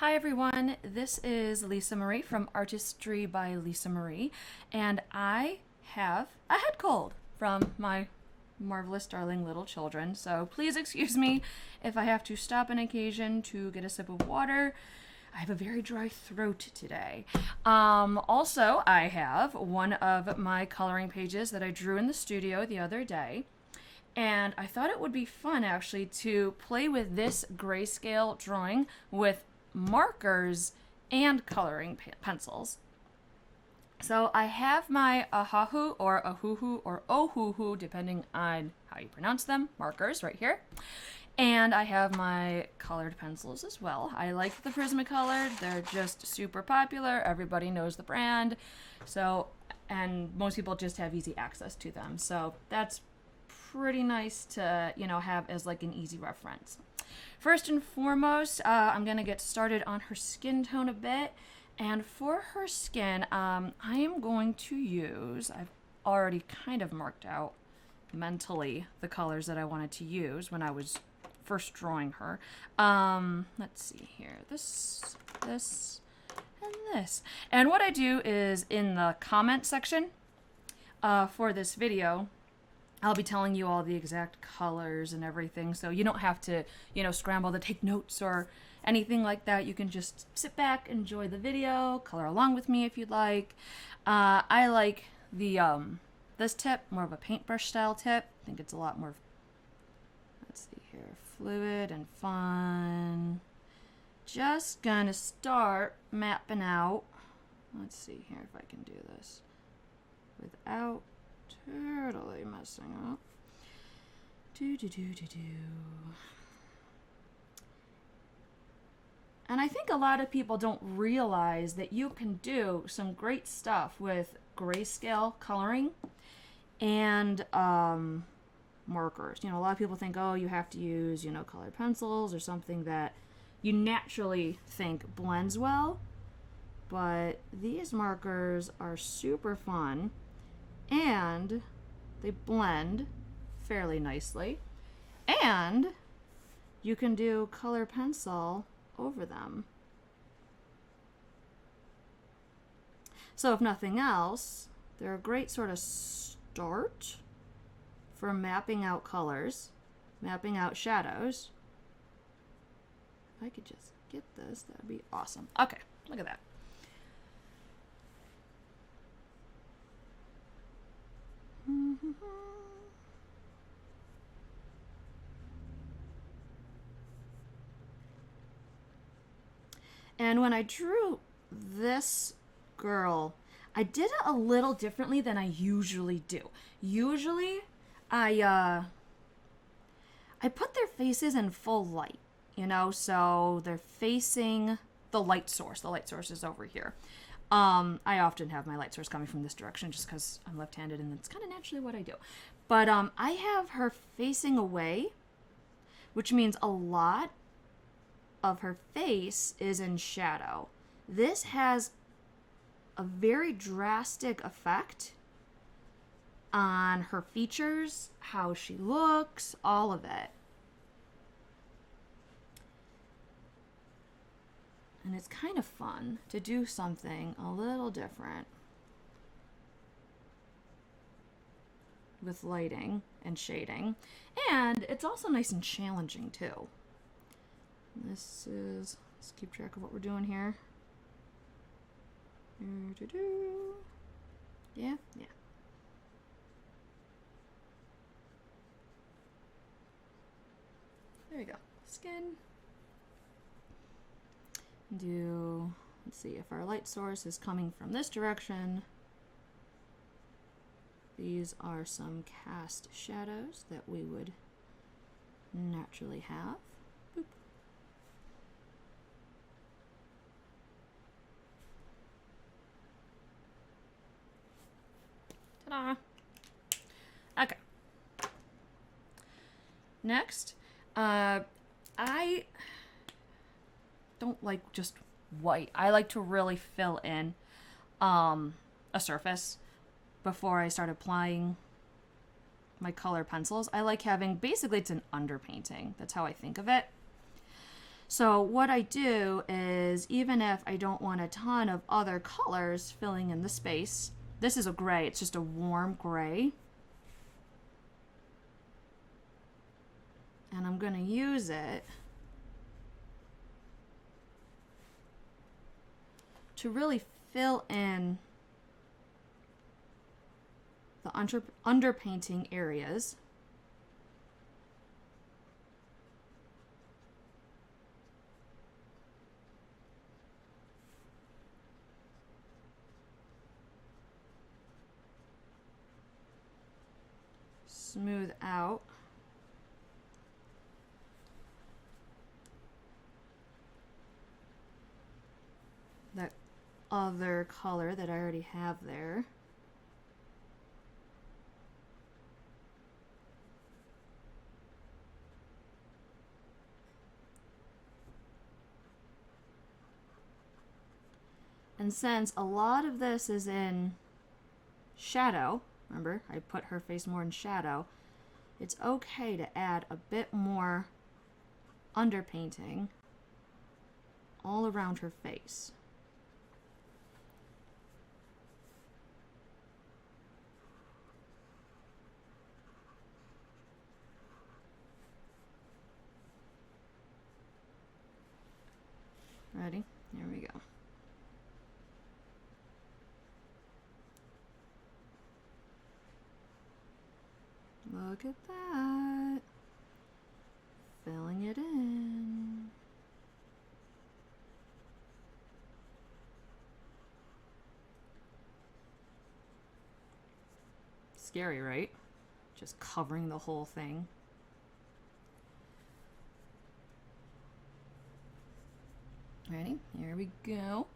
Hi everyone, this is Lisa Marie from Artistry by Lisa Marie, and I have a head cold from my marvelous darling little children, so please excuse me if I have to stop on occasion to get a sip of water. I have a very dry throat today. Also, I have one of my coloring pages that I drew in the studio the other day. And I thought it would be fun actually to play with this grayscale drawing with markers and coloring pencils. So I have my Ohuhu or Ohuhu or Ohuhu, depending on how you pronounce them, markers right here. And I have my colored pencils as well. I like the Prismacolor. They're just super popular. Everybody knows the brand. So, and most people just have easy access to them. So that's pretty nice to, have as like an easy reference. First and foremost, I'm going to get started on her skin tone a bit. And for her skin, I am going to use, I've already kind of marked out mentally the colors that I wanted to use when I was first drawing her. Let's see here. This, and this. And what I do is in the comment section for this video, I'll be telling you all the exact colors and everything, so you don't have to, scramble to take notes or anything like that. You can just sit back, enjoy the video, color along with me if you'd like. I like the this tip, more of a paintbrush style tip. I think it's a lot more, let's see here, fluid and fun. Just gonna start mapping out. Let's see here if I can do this without totally messing up. And I think a lot of people don't realize that you can do some great stuff with grayscale coloring and markers. A lot of people think, oh, you have to use, colored pencils or something that you naturally think blends well. But these markers are super fun. And they blend fairly nicely. And you can do color pencil over them. So if nothing else, they're a great sort of start for mapping out colors, mapping out shadows. If I could just get this, that'd be awesome. Okay, look at that. And when I drew this girl, I did it a little differently than I usually do. Usually, I put their faces in full light, so they're facing the light source. The light source is over here. I often have my light source coming from this direction just because I'm left-handed and it's kind of naturally what I do. But I have her facing away, which means a lot of her face is in shadow. This has a very drastic effect on her features, how she looks, all of it. And it's kind of fun to do something a little different with lighting and shading. And it's also nice and challenging too. This is, let's keep track of what we're doing here. Yeah. There we go. Skin. Let's see, if our light source is coming from this direction, these are some cast shadows that we would naturally have. Boop. Ta-da! Okay. Next, I don't like just white. I like to really fill in a surface before I start applying my color pencils. I like having, basically it's an underpainting. That's how I think of it. So what I do is, even if I don't want a ton of other colors filling in the space, this is a gray, it's just a warm gray. And I'm going to use it to really fill in the underpainting areas. Smooth out that other color that I already have there. And since a lot of this is in shadow, remember, I put her face more in shadow, it's okay to add a bit more underpainting all around her face. Ready? Here we go. Look at that. Filling it in. Scary, right? Just covering the whole thing. Ready? Here we go.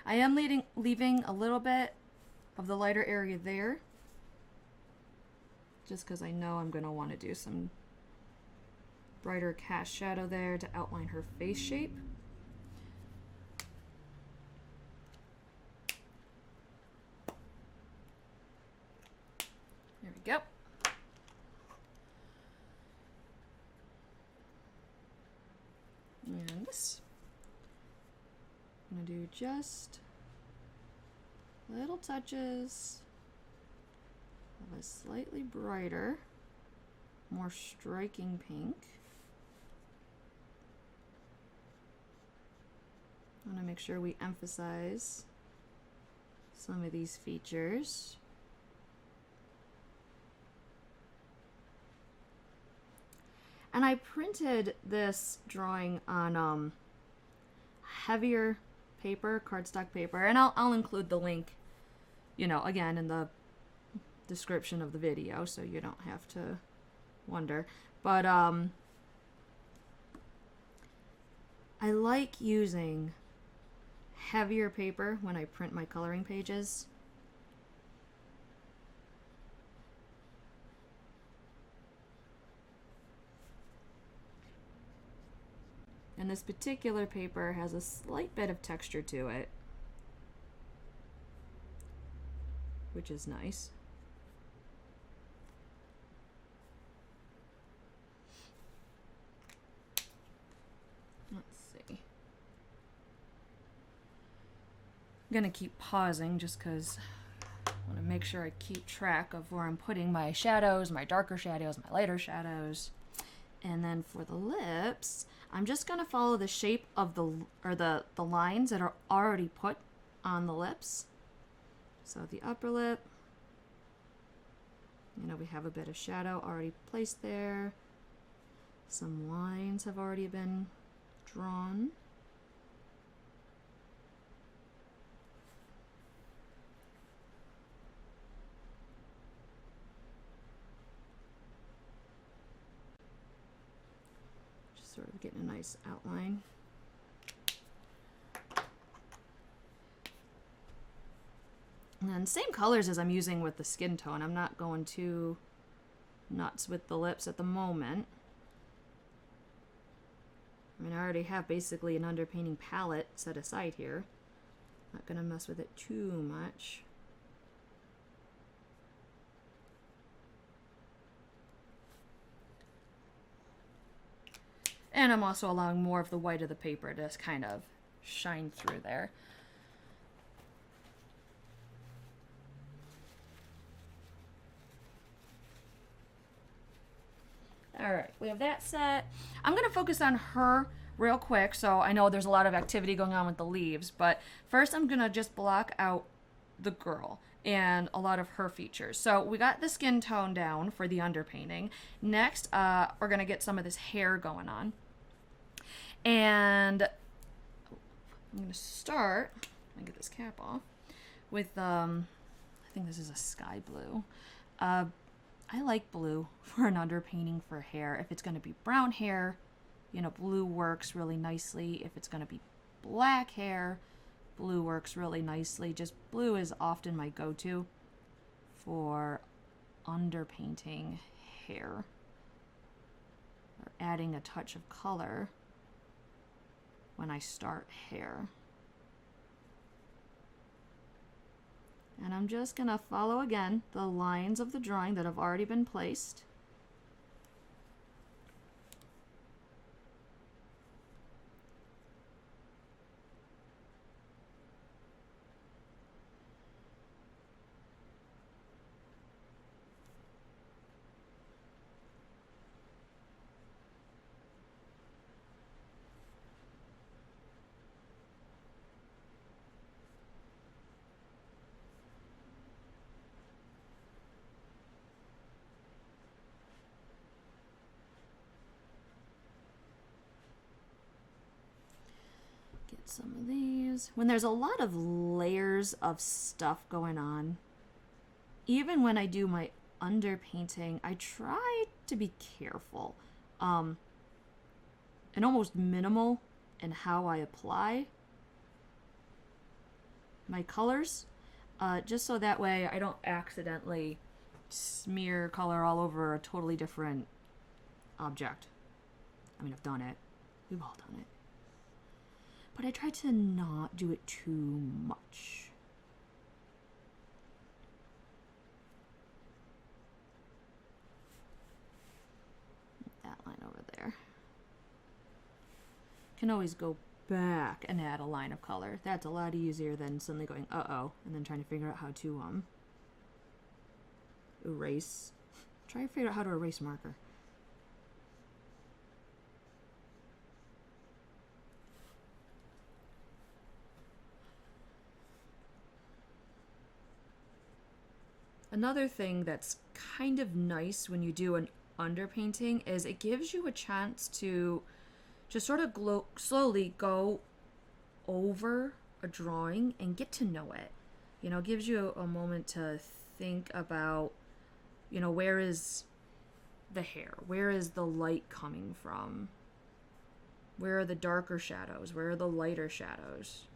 I am leaving a little bit of the lighter area there, just because I know I'm going to want to do some brighter cast shadow there to outline her face shape. There we go. And this. I'm going to do just little touches of a slightly brighter, more striking pink. I want to make sure we emphasize some of these features. And I printed this drawing on heavier paper, cardstock paper, and I'll include the link, you know, again in the description of the video, so you don't have to wonder. But I like using heavier paper when I print my coloring pages. And this particular paper has a slight bit of texture to it, which is nice. Let's see. I'm gonna keep pausing just because I want to make sure I keep track of where I'm putting my shadows, my darker shadows, my lighter shadows. And then for the lips, I'm just going to follow the shape of the lines that are already put on the lips. So the upper lip, you know, we have a bit of shadow already placed there. Some lines have already been drawn. Sort of getting a nice outline. And then same colors as I'm using with the skin tone. I'm not going too nuts with the lips at the moment. I mean, I already have basically an underpainting palette set aside here. Not gonna mess with it too much. And I'm also allowing more of the white of the paper to just kind of shine through there. Alright, we have that set. I'm going to focus on her real quick, so I know there's a lot of activity going on with the leaves, but first I'm going to just block out the girl and a lot of her features. So we got the skin tone down for the underpainting. Next, we're going to get some of this hair going on. And I'm going to start, let me get this cap off, with, I think this is a sky blue. I like blue for an underpainting for hair. If it's going to be brown hair, you know, blue works really nicely. If it's going to be black hair, blue works really nicely. Just blue is often my go-to for underpainting hair or adding a touch of color when I start hair. And I'm just going to follow again the lines of the drawing that have already been placed. Some of these. When there's a lot of layers of stuff going on, even when I do my underpainting, I try to be careful and almost minimal in how I apply my colors, just so that way I don't accidentally smear color all over a totally different object. I mean, I've done it. We've all done it. But I try to not do it too much. That line over there. Can always go back and add a line of color. That's a lot easier than suddenly going, uh-oh, and then trying to figure out how to erase. Try to figure out how to erase marker. Another thing that's kind of nice when you do an underpainting is it gives you a chance to just sort of slowly go over a drawing and get to know it. You know, it gives you a moment to think about, you know, where is the hair? Where is the light coming from? Where are the darker shadows? Where are the lighter shadows?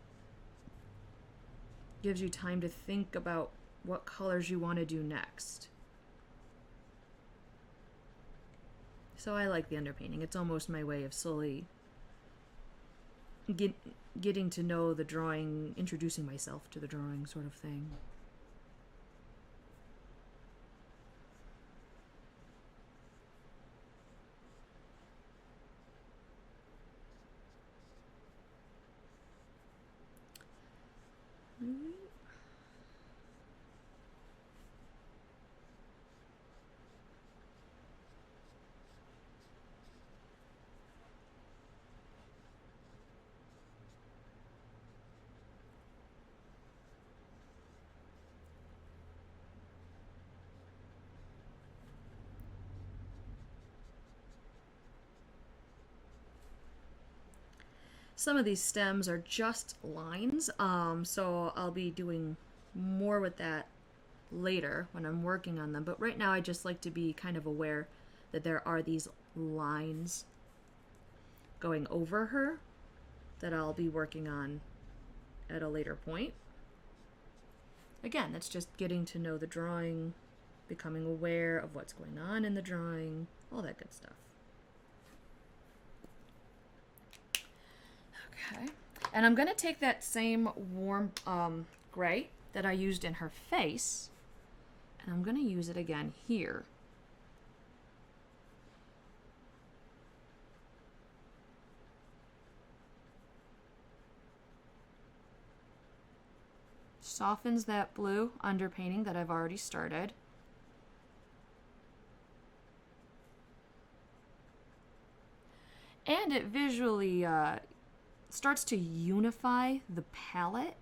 Gives you time to think about what colors you want to do next. So I like the underpainting. It's almost my way of slowly getting to know the drawing, introducing myself to the drawing sort of thing. Some of these stems are just lines, so I'll be doing more with that later when I'm working on them. But right now I just like to be kind of aware that there are these lines going over her that I'll be working on at a later point. Again, that's just getting to know the drawing, becoming aware of what's going on in the drawing, all that good stuff. Okay. And I'm going to take that same warm gray that I used in her face, and I'm going to use it again here. Softens that blue underpainting that I've already started. And it visually starts to unify the palette.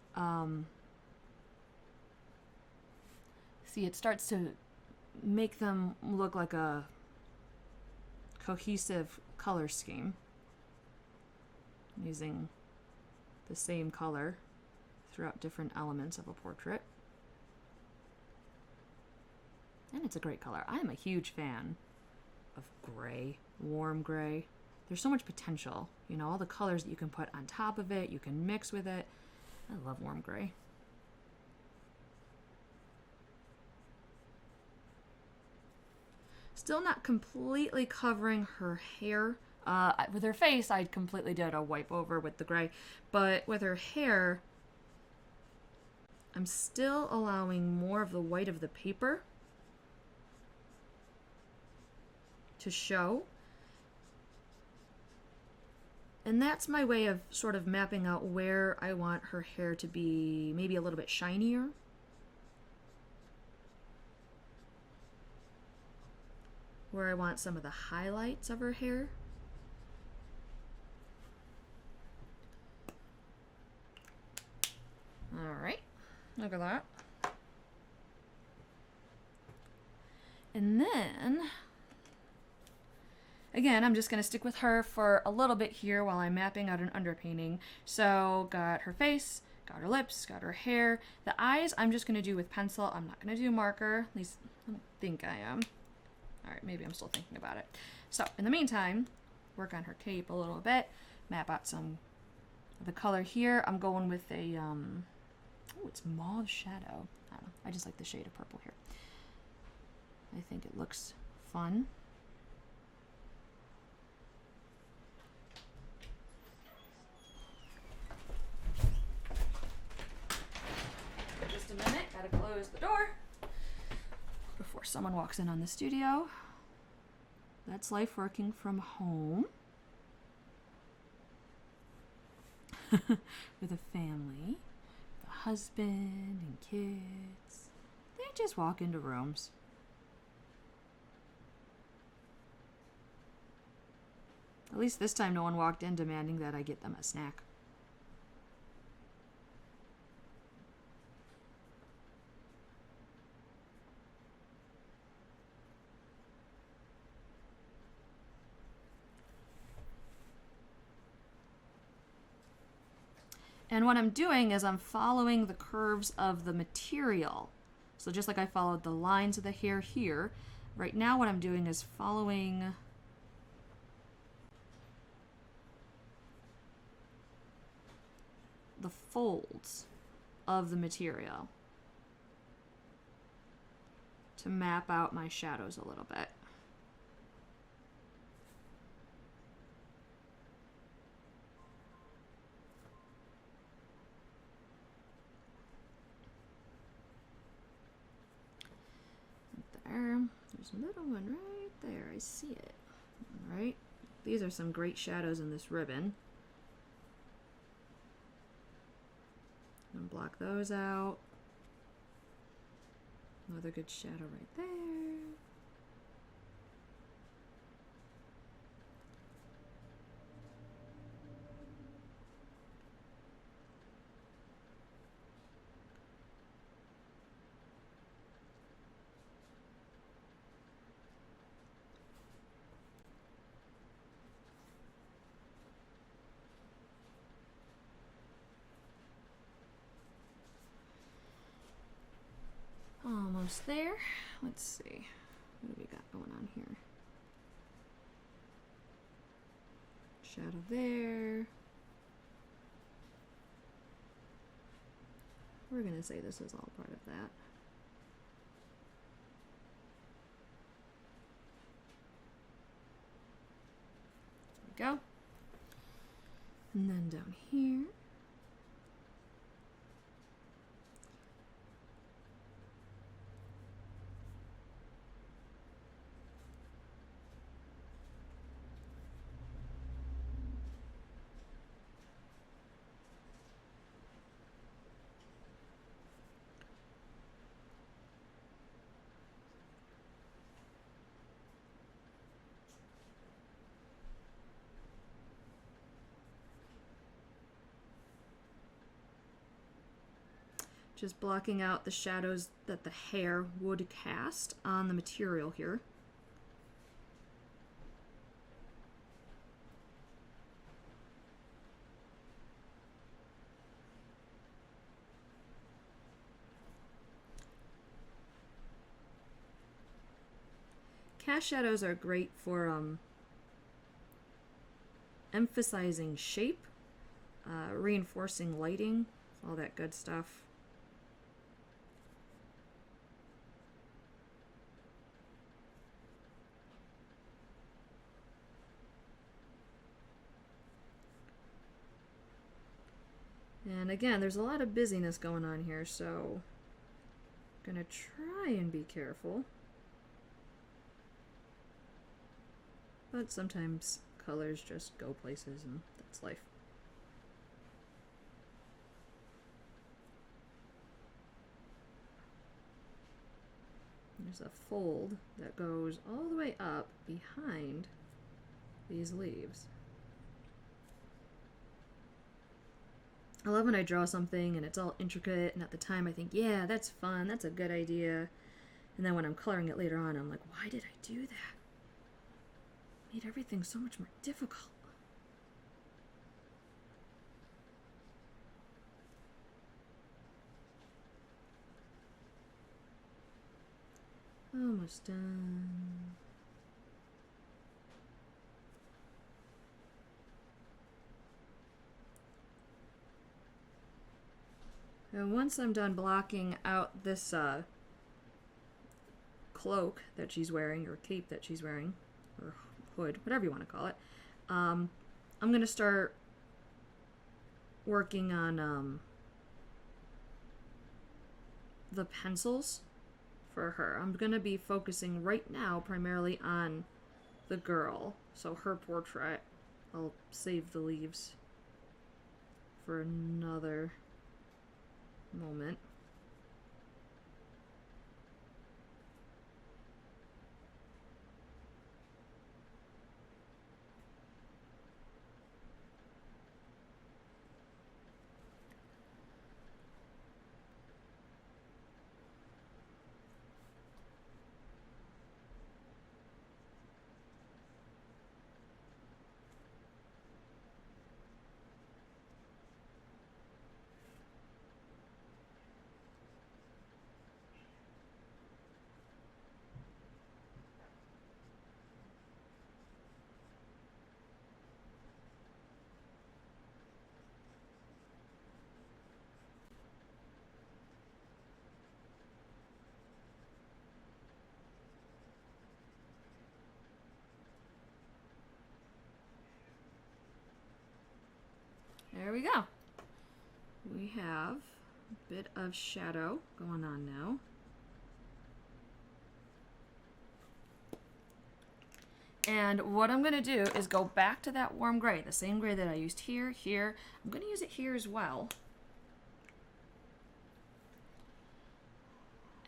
See, it starts to make them look like a cohesive color scheme, using the same color throughout different elements of a portrait. And it's a great color. I am a huge fan of gray, warm gray. There's so much potential, you know, all the colors that you can put on top of it, you can mix with it. I love warm gray. Still not completely covering her hair. With her face, I completely did a wipe over with the gray, but with her hair, I'm still allowing more of the white of the paper to show. And that's my way of sort of mapping out where I want her hair to be, maybe a little bit shinier. Where I want some of the highlights of her hair. All right, look at that. And then, again, I'm just going to stick with her for a little bit here while I'm mapping out an underpainting. So, got her face, got her lips, got her hair. The eyes, I'm just going to do with pencil. I'm not going to do marker. At least, I don't think I am. All right, maybe I'm still thinking about it. So, in the meantime, work on her cape a little bit. Map out some of the color here. I'm going with a, oh, it's mauve shadow. I don't know. I just like the shade of purple here. I think it looks fun. Just a minute, gotta close the door before someone walks in on the studio. That's life working from home with a family, a husband and kids. They just walk into rooms. At least this time no one walked in demanding that I get them a snack. And what I'm doing is I'm following the curves of the material. So just like I followed the lines of the hair here, right now what I'm doing is following the folds of the material to map out my shadows a little bit. There's a little one right there. I see it. All right. These are some great shadows in this ribbon. And block those out. Another good shadow right there. Almost there. Let's see. What do we got going on here? Shadow there. We're going to say this is all part of that. There we go. And then down here. Just blocking out the shadows that the hair would cast on the material here. Cast shadows are great for emphasizing shape, reinforcing lighting, all that good stuff. And again, there's a lot of busyness going on here, so I'm gonna try and be careful. But sometimes colors just go places, and that's life. There's a fold that goes all the way up behind these leaves. I love when I draw something and it's all intricate, and at the time I think, yeah, that's fun, that's a good idea. And then when I'm coloring it later on, I'm like, why did I do that? Made everything so much more difficult. Almost done. And once I'm done blocking out this cloak that she's wearing, or cape that she's wearing, or hood, whatever you want to call it, I'm going to start working on the pencils for her. I'm going to be focusing right now primarily on the girl, so her portrait. I'll save the leaves for another moment. There we go. We have a bit of shadow going on now. And what I'm going to do is go back to that warm gray, the same gray that I used here, here. I'm going to use it here as well.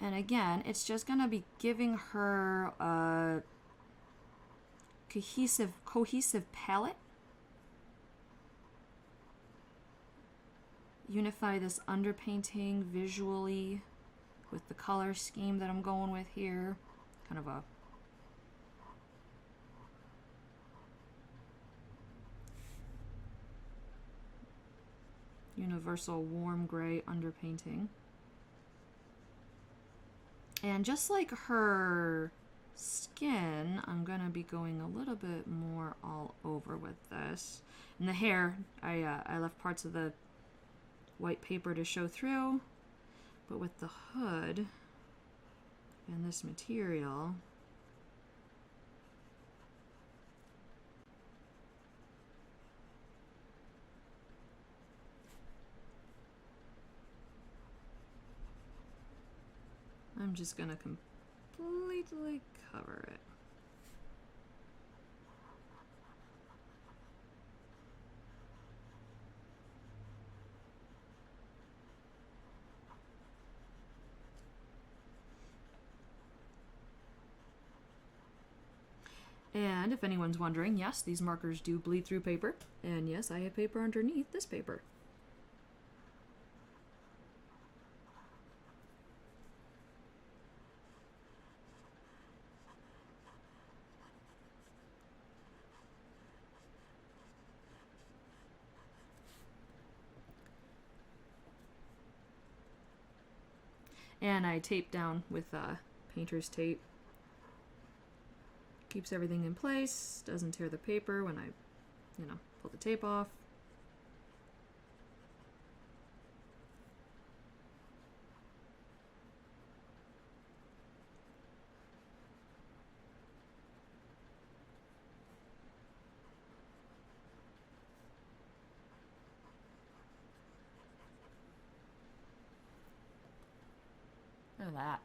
And again, it's just going to be giving her a cohesive palette. Unify this underpainting visually with the color scheme that I'm going with here. Kind of a universal warm gray underpainting. And just like her skin, I'm going to be going a little bit more all over with this. And the hair, I left parts of the white paper to show through, but with the hood and this material, just gonna completely cover it. And if anyone's wondering, yes, these markers do bleed through paper. And yes, I have paper underneath this paper. And I tape down with painter's tape. Keeps everything in place, doesn't tear the paper when I, pull the tape off. Look at that.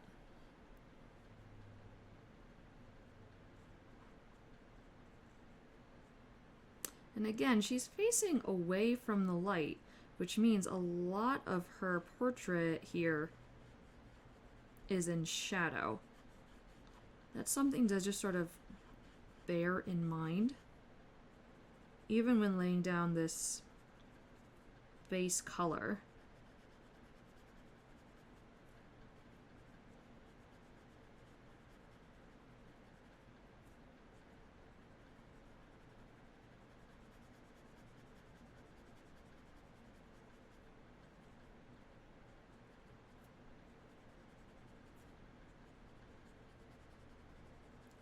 And again, she's facing away from the light, which means a lot of her portrait here is in shadow. That's something to just sort of bear in mind, even when laying down this base color.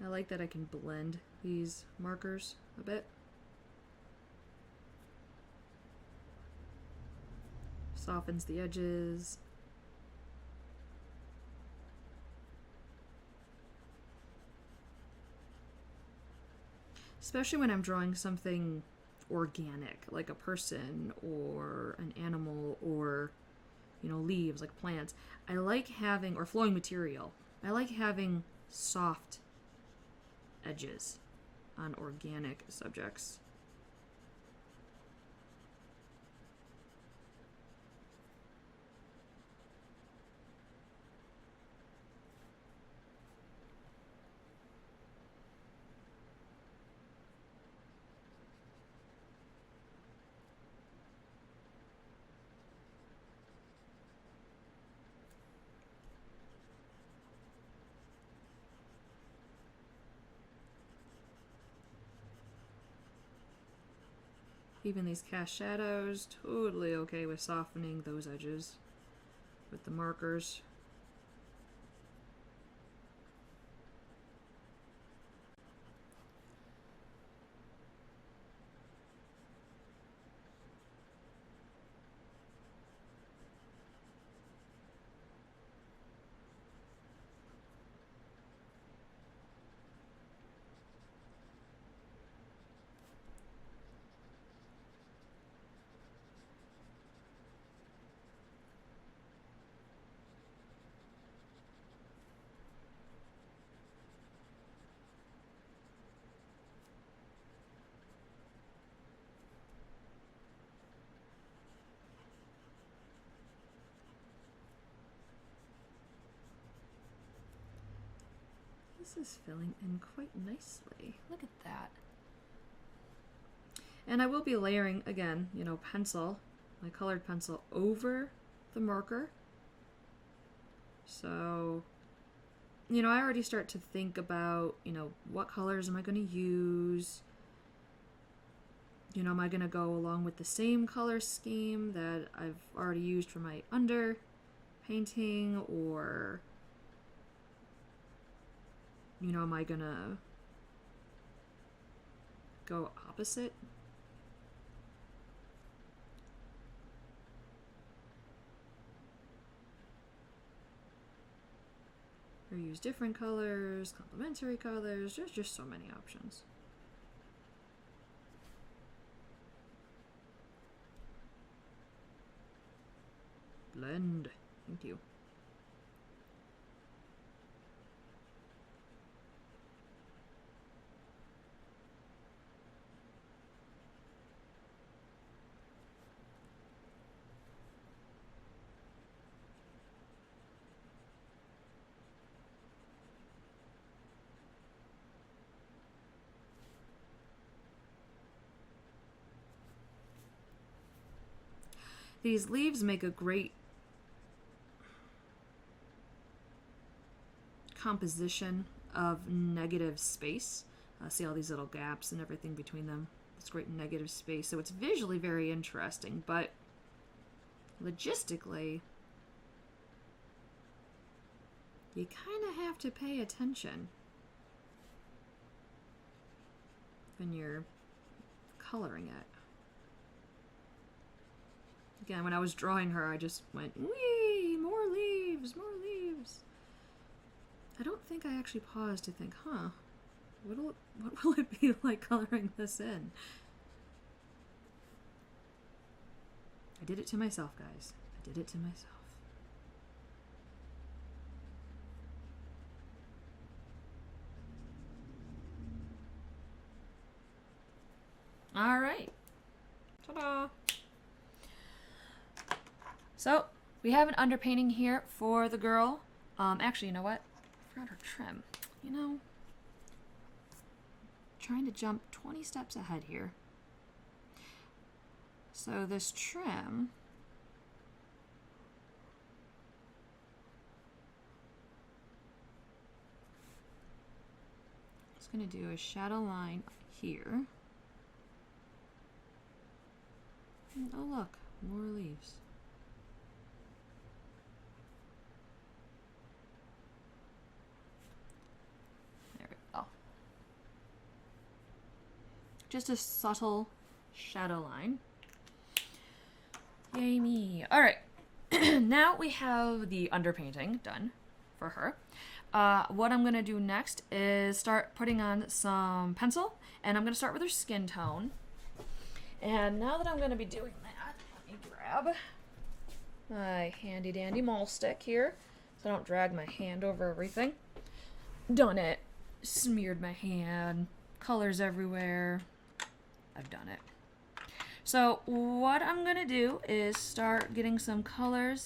I like that I can blend these markers a bit. Softens the edges. Especially when I'm drawing something organic, like a person or an animal or, leaves, like plants. I like having, or flowing material, I like having soft edges on organic subjects. Even these cast shadows, totally okay with softening those edges with the markers. This is filling in quite nicely. Look at that. And I will be layering, again, pencil, my colored pencil, over the marker. So, I already start to think about, what colors am I going to use? Am I going to go along with the same color scheme that I've already used for my under painting, or am I gonna go opposite? Or use different colors, complementary colors, there's just so many options. Blend, thank you. These leaves make a great composition of negative space. See all these little gaps and everything between them. It's great negative space. So it's visually very interesting, but logistically, you kind of have to pay attention when you're coloring it. Again, when I was drawing her, I just went, wee, more leaves, more leaves. I don't think I actually paused to think, huh, what will it be like coloring this in? I did it to myself, guys. I did it to myself. All right. Ta-da! So, we have an underpainting here for the girl. Actually, you know what? I forgot her trim. You know, trying to jump 20 steps ahead here. So this trim is going to do a shadow line here. And, oh look, more leaves. There we go. Just a subtle shadow line. Yay me. Alright, now we have the underpainting done for her. What I'm going to do next is start putting on some pencil, and I'm going to start with her skin tone. And now that I'm going to be doing that, let me grab my handy dandy mole stick here so I don't drag my hand over everything. Done it. Smeared my hand. Colors everywhere. I've done it. So what I'm going to do is start getting some colors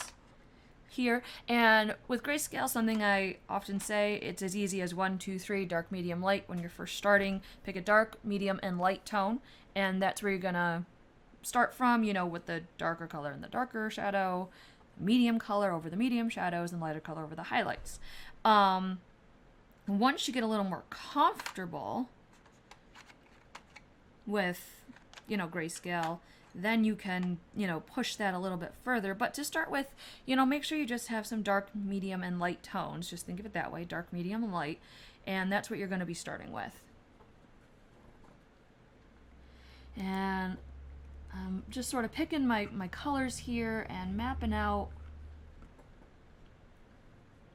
here. And with grayscale, something I often say, it's as easy as 1, 2, 3, dark, medium, light. When you're first starting, pick a dark, medium, and light tone. And that's where you're going to start from, you know, with the darker color and the darker shadow, medium color over the medium shadows, and lighter color over the highlights. Once you get a little more comfortable with, you know, grayscale, then you can, you know, push that a little bit further. But to start with, you know, make sure you just have some dark, medium, and light tones. Just think of it that way, dark, medium, and light. And that's what you're going to be starting with. And just sort of picking my colors here and mapping out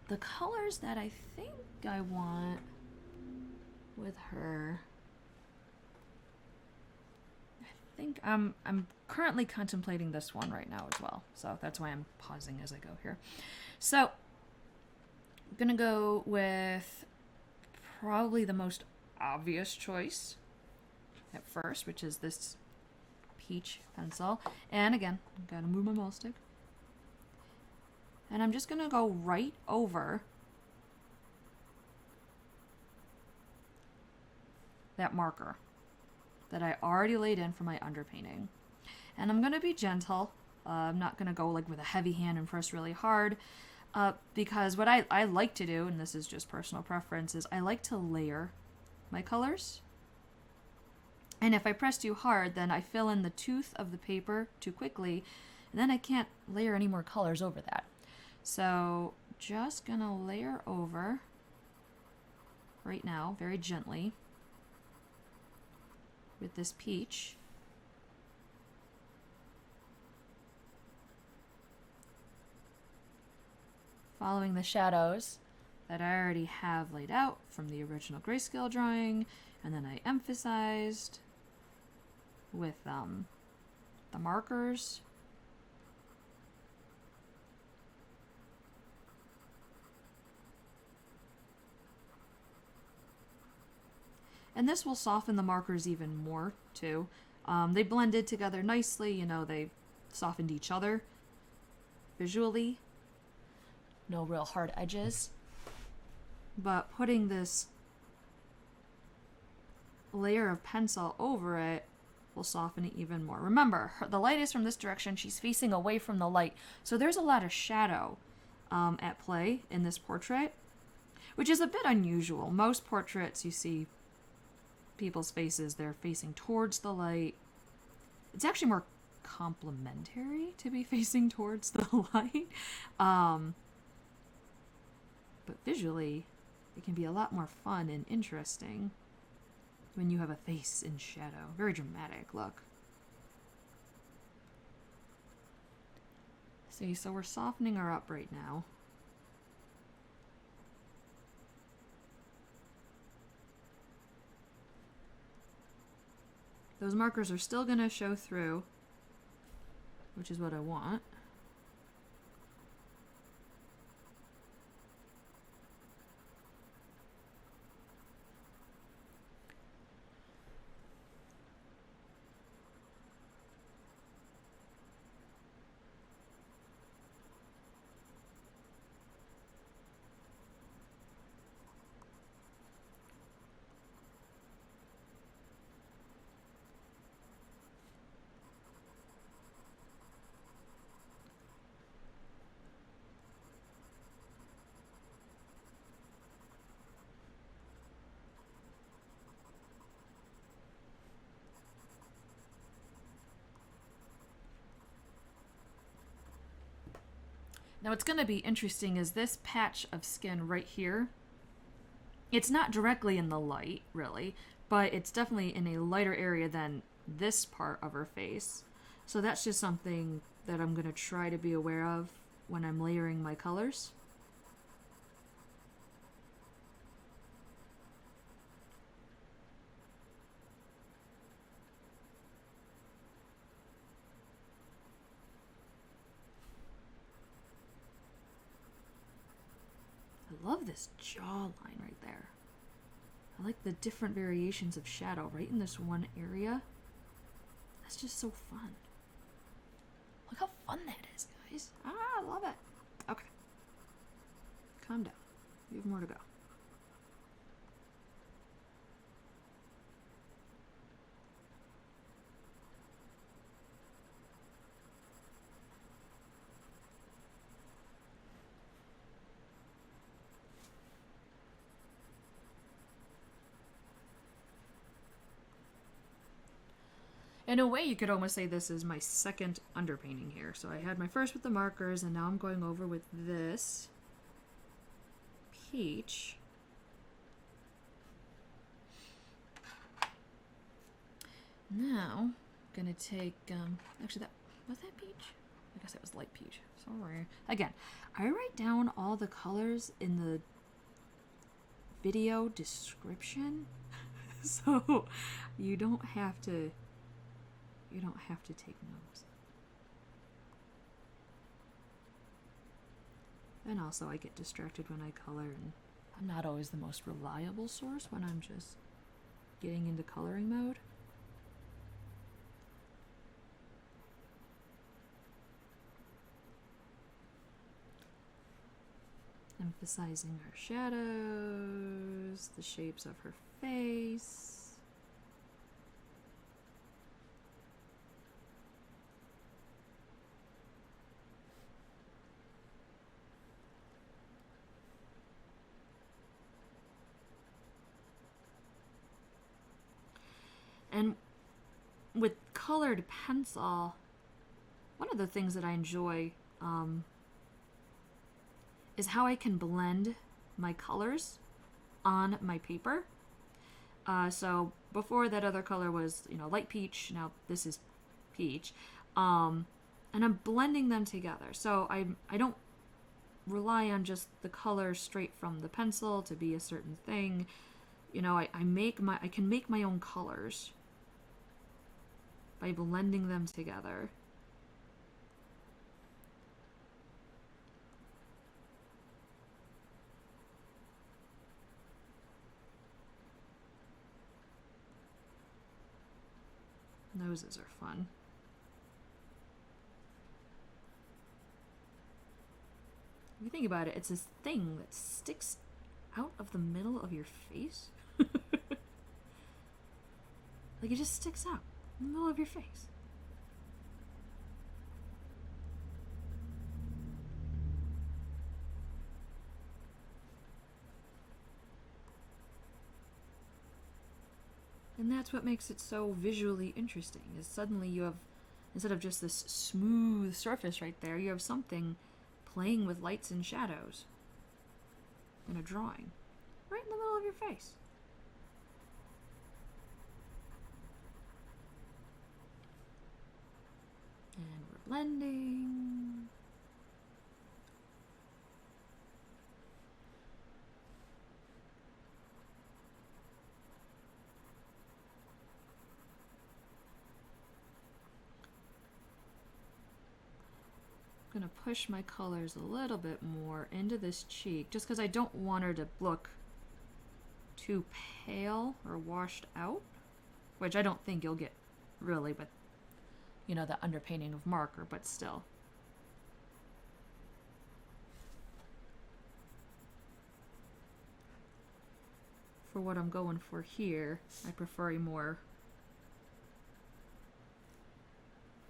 the colors that I think I want with her. I think I'm currently contemplating this one right now as well, so that's why I'm pausing as I go here. So I'm gonna go with probably the most obvious choice at first, which is this peach pencil. And again, I'm gonna move my mole stick, and I'm just gonna go right over that marker that I already laid in for my underpainting. And I'm going to be gentle. I'm not going to go like with a heavy hand and press really hard, because what I like to do, and this is just personal preference, is I like to layer my colors. And if I press too hard, then I fill in the tooth of the paper too quickly, and then I can't layer any more colors over that. So just going to layer over right now, very gently, with this peach. Following the shadows that I already have laid out from the original grayscale drawing, and then I emphasized with the markers. And this will soften the markers even more, too. They blended together nicely, you know, they softened each other visually. No real hard edges. But putting this layer of pencil over it will soften it even more. Remember, the light is from this direction. She's facing away from the light. So there's a lot of shadow at play in this portrait, which is a bit unusual. Most portraits you see people's faces, they're facing towards the light. It's actually more complementary to be facing towards the light. But visually, it can be a lot more fun and interesting when you have a face in shadow. Very dramatic look. See, so we're softening her up right now. Those markers are still going to show through, which is what I want. Now what's going to be interesting is this patch of skin right here. It's not directly in the light, really, but it's definitely in a lighter area than this part of her face. So that's just something that I'm going to try to be aware of when I'm layering my colors. I love this jawline right there. I like the different variations of shadow right in this one area. That's just so fun. Look how fun that is, guys. I love it. Okay. Calm down. You have more to go. In a way, you could almost say this is my second underpainting here. So I had my first with the markers, and now I'm going over with this peach. Now, I'm gonna take, actually was that peach? I guess it was light peach, sorry. Again, I write down all the colors in the video description, so you don't have to take notes. And also I get distracted when I color, and I'm not always the most reliable source when I'm just getting into coloring mode. Emphasizing her shadows, the shapes of her face. And with colored pencil, one of the things that I enjoy is how I can blend my colors on my paper. So before, that other color was, light peach. Now this is peach. And I'm blending them together. So I don't rely on just the color straight from the pencil to be a certain thing. I can make my own colors by blending them together. Noses are fun. If you think about it, it's this thing that sticks out of the middle of your face. Like, it just sticks out. in the middle of your face. And that's what makes it so visually interesting, is suddenly you have, instead of just this smooth surface right there, you have something playing with lights and shadows in a drawing, right in the middle of your face. And we're blending. I'm gonna push my colors a little bit more into this cheek just because I don't want her to look too pale or washed out, which I don't think you'll get really with, you know, the underpainting of marker, but still. For what I'm going for here, I prefer a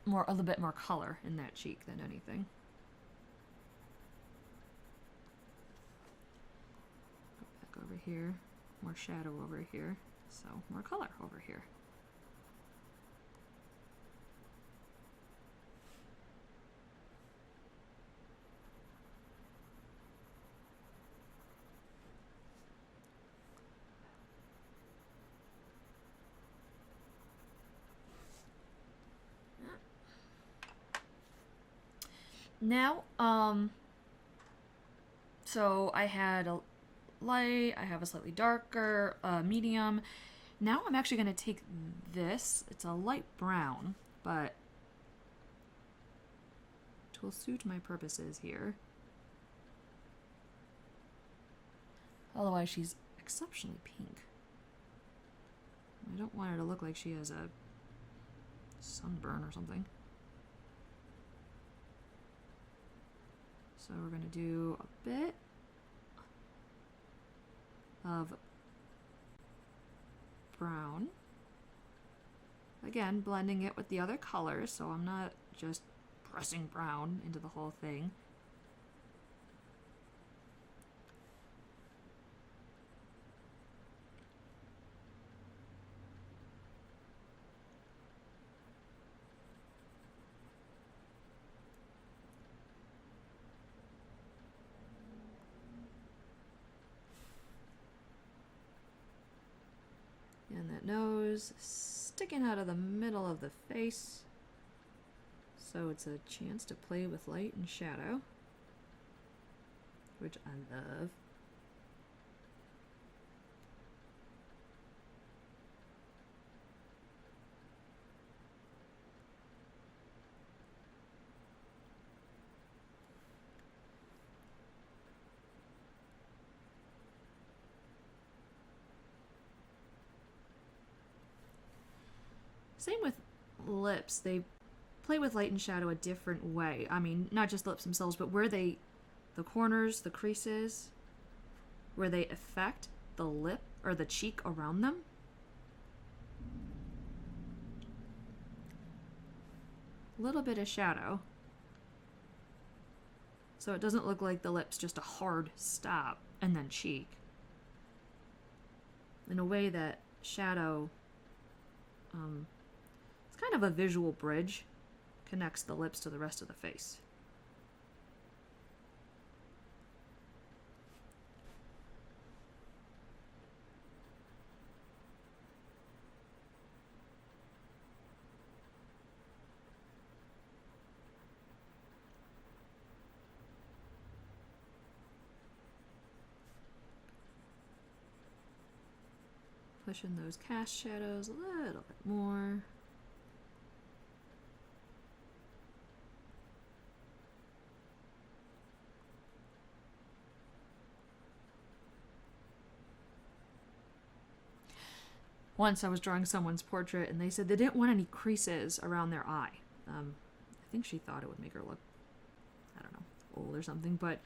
little bit more color in that cheek than anything. Go back over here, more shadow over here, so more color over here. Now, so I had a light, I have a slightly darker, medium. Now I'm actually going to take this, it's a light brown, but it will suit my purposes here. Otherwise she's exceptionally pink. I don't want her to look like she has a sunburn or something. So we're going to do a bit of brown. Again, blending it with the other colors, so I'm not just pressing brown into the whole thing. And that nose sticking out of the middle of the face. So it's a chance to play with light and shadow, which I love. Same with lips. They play with light and shadow a different way. I mean, not just lips themselves, but where the corners, the creases, where they affect the lip or the cheek around them. A little bit of shadow. So it doesn't look like the lip's just a hard stop and then cheek. In a way that shadow, it's kind of a visual bridge, connects the lips to the rest of the face. Pushing those cast shadows a little bit more. Once I was drawing someone's portrait and they said they didn't want any creases around their eye. I think she thought it would make her look, I don't know, old or something. But,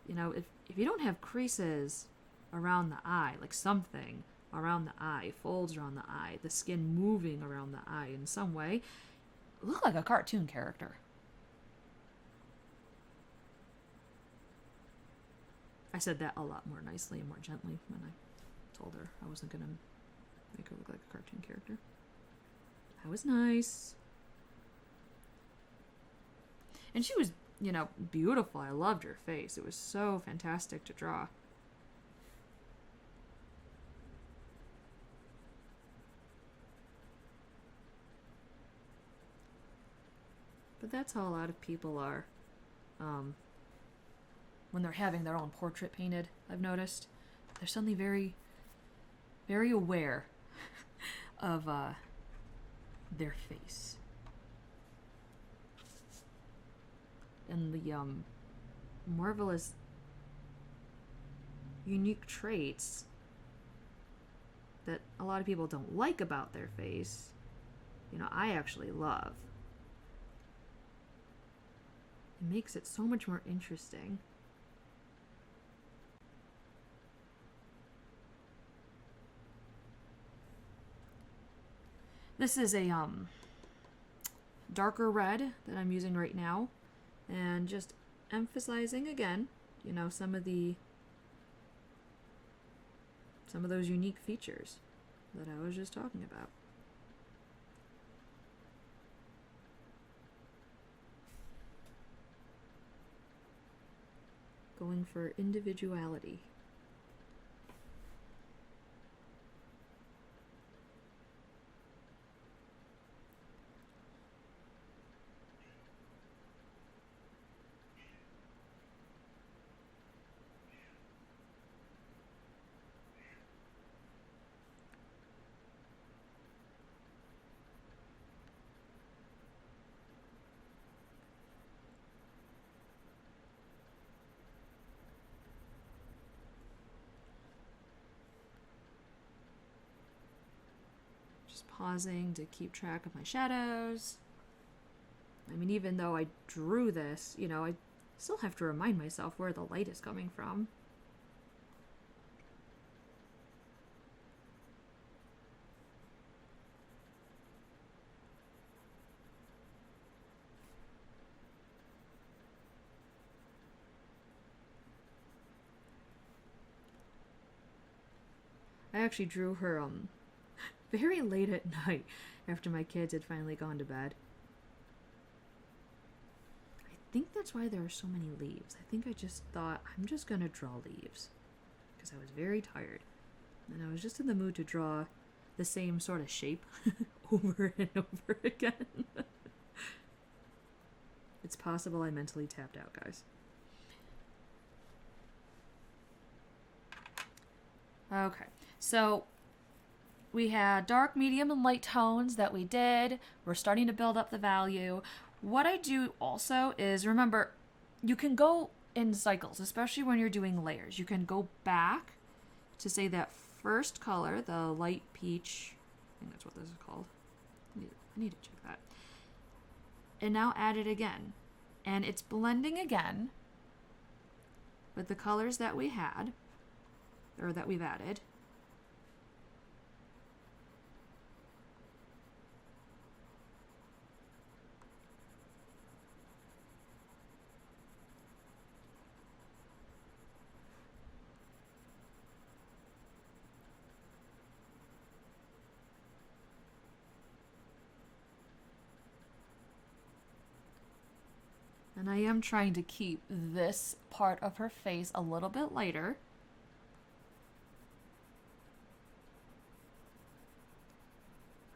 you know, if you don't have creases around the eye, like something, around the eye, folds around the eye, the skin moving around the eye in some way. Look like a cartoon character. I said that a lot more nicely and more gently when I told her I wasn't going to make her look like a cartoon character. That was nice. And she was, you know, beautiful. I loved her face. It was so fantastic to draw. But that's how a lot of people are when they're having their own portrait painted, I've noticed. They're suddenly very, very aware of their face. And the marvelous, unique traits that a lot of people don't like about their face, you know, I actually love. It makes it so much more interesting. This is a darker red that I'm using right now, and just emphasizing again, you know, some of those unique features that I was just talking about. Going for individuality. Just pausing to keep track of my shadows. I mean, even though I drew this, you know, I still have to remind myself where the light is coming from. I actually drew her very late at night after my kids had finally gone to bed. I think that's why there are so many leaves. I think I just thought, I'm just gonna draw leaves because I was very tired and I was just in the mood to draw the same sort of shape over and over again. It's possible I mentally tapped out, guys. Okay, so we had dark, medium, and light tones that we did. We're starting to build up the value. What I do also is, remember, you can go in cycles, especially when you're doing layers. You can go back to, say, that first color, the light peach. I think that's what this is called. I need to check that. And now add it again. And it's blending again with the colors that we had, or that we've added. And I am trying to keep this part of her face a little bit lighter.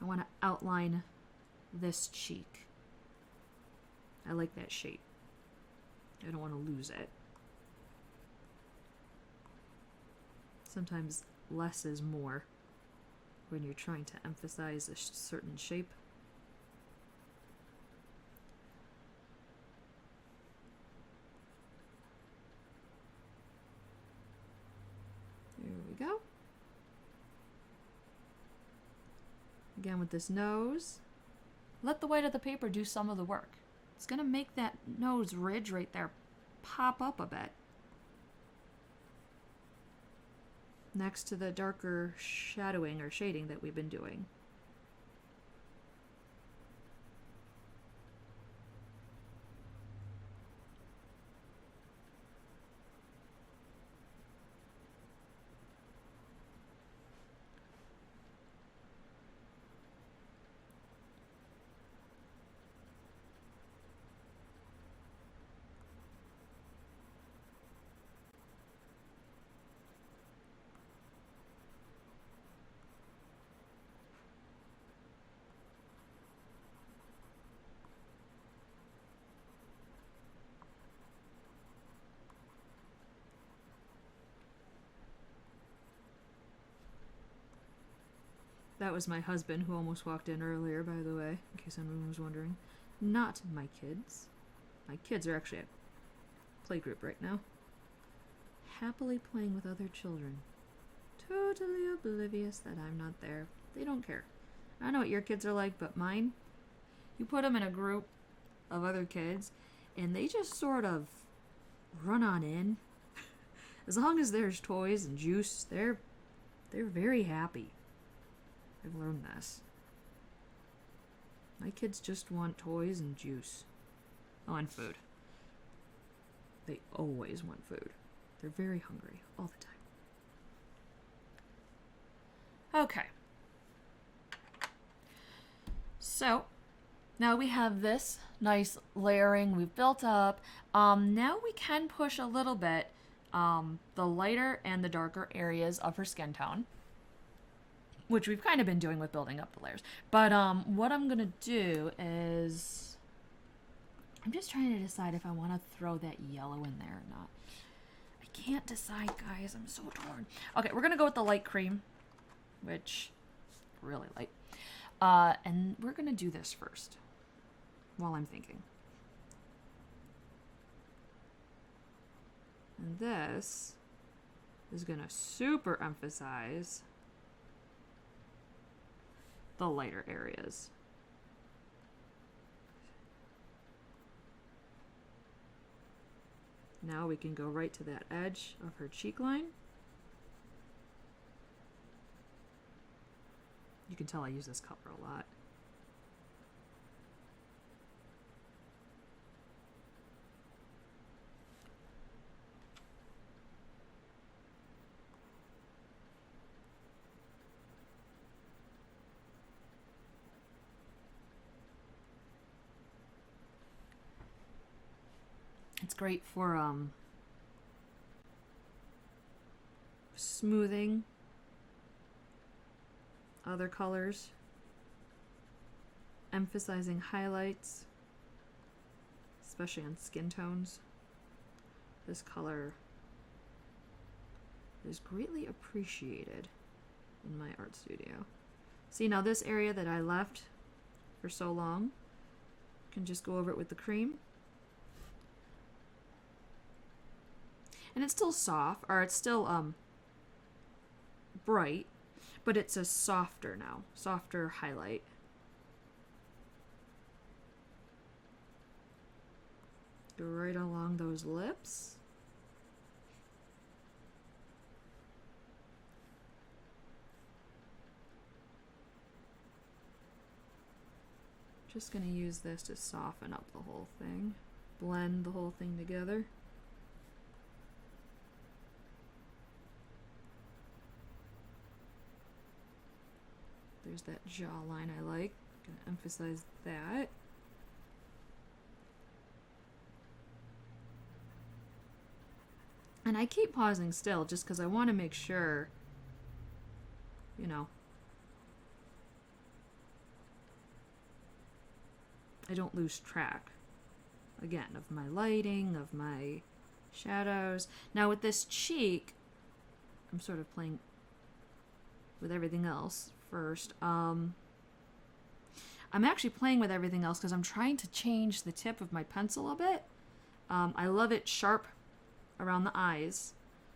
I want to outline this cheek. I like that shape. I don't want to lose it. Sometimes less is more when you're trying to emphasize a certain shape. There we go. Again with this nose, let the white of the paper do some of the work. It's going to make that nose ridge right there pop up a bit. next to the darker shadowing or shading that we've been doing. That was my husband who almost walked in earlier, by the way, in case anyone was wondering. Not my kids. My kids are actually at playgroup right now. Happily playing with other children. Totally oblivious that I'm not there. They don't care. I don't know what your kids are like, but mine, you put them in a group of other kids, and they just sort of run on in. As long as there's toys and juice, they're very happy. I've learned this. My kids just want toys and juice. Oh, and food. They always want food. They're very hungry all the time. Okay. So, now we have this nice layering we've built up. Now we can push a little bit the lighter and the darker areas of her skin tone, which we've kind of been doing with building up the layers. But what I'm going to do is, I'm just trying to decide if I want to throw that yellow in there or not. I can't decide, guys. I'm so torn. Okay, we're going to go with the light cream, which really light. And we're going to do this first while I'm thinking. And this is going to super emphasize the lighter areas. Now we can go right to that edge of her cheek line. You can tell I use this color a lot. It's great for smoothing other colors, emphasizing highlights, especially on skin tones. This color is greatly appreciated in my art studio. See, now this area that I left for so long, can just go over it with the cream. And it's still soft, or it's still bright, but it's a softer now, softer highlight. Go right along those lips. Just gonna use this to soften up the whole thing, blend the whole thing together. There's that jawline I like. Gonna emphasize that. And I keep pausing still just because I want to make sure, you know, I don't lose track, again, of my lighting, of my shadows. Now with this cheek, I'm sort of playing with everything else first. I'm actually playing with everything else because I'm trying to change the tip of my pencil a bit. I love it sharp around the eyes,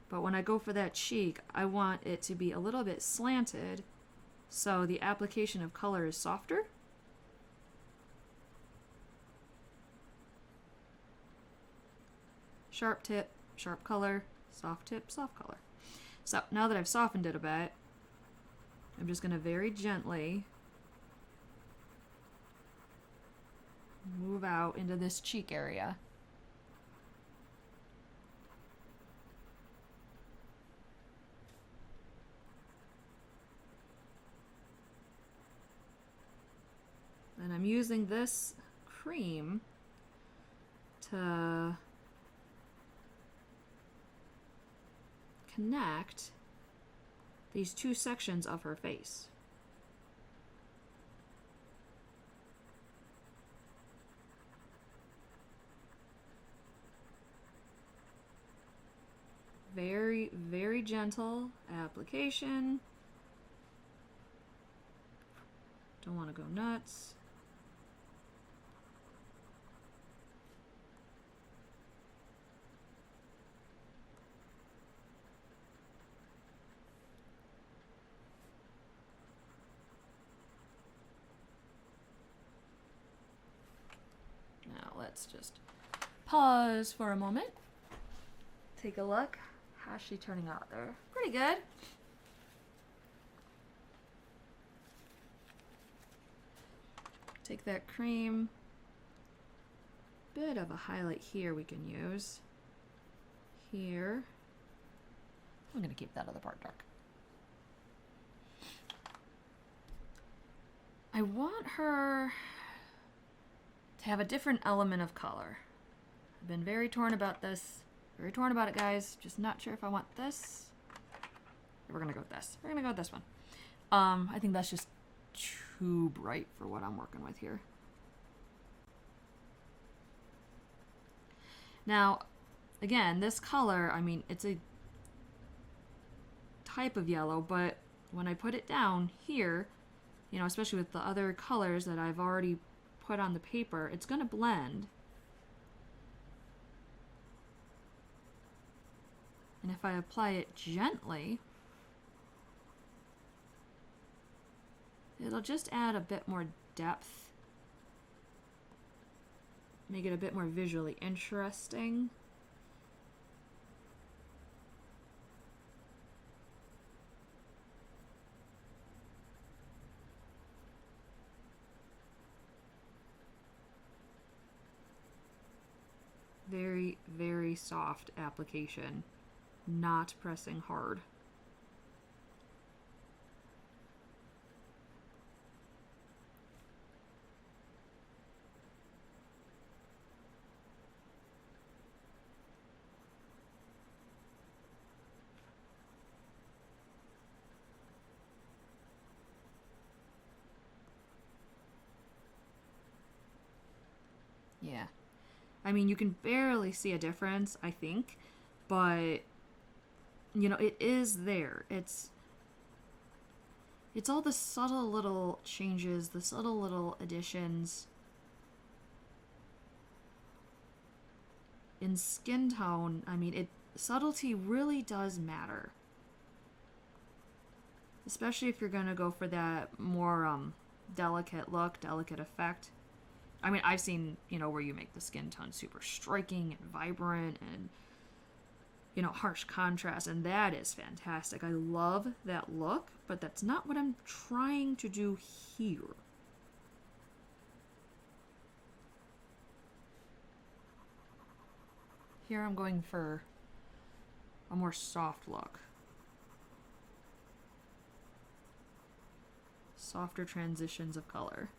but when I go for that cheek, I want it to be a little bit slanted so the application of color is softer. Sharp tip, sharp color, soft tip, soft color. So now that I've softened it a bit, I'm just going to very gently move out into this cheek area. And I'm using this cream to connect these two sections of her face. Very, very gentle application. Don't want to go nuts. Now let's just pause for a moment. Take a look. How's she turning out there? Pretty good. Take that cream. Bit of a highlight here we can use. Here. I'm going to keep that other part dark. I want her to have a different element of color. I've been very torn about this. Very torn about it, guys. Just not sure if I want this. We're going to go with this. We're going to go with this one. I think that's just too bright for what I'm working with here. Now, again, this color, I mean, it's a type of yellow, but when I put it down here, you know, especially with the other colors that I've already put on the paper, it's going to blend. And if I apply it gently, it'll just add a bit more depth, make it a bit more visually interesting. Very, very soft application, not pressing hard. Yeah. I mean, you can barely see a difference, I think, but, you know, it is there. It's all the subtle little changes, the subtle little additions. In skin tone, I mean, subtlety really does matter. Especially if you're going to go for that more delicate look, delicate effect. I mean, I've seen, you know, where you make the skin tone super striking and vibrant and, you know, harsh contrast, and that is fantastic. I love that look, but that's not what I'm trying to do here. Here I'm going for a more soft look. Softer transitions of color.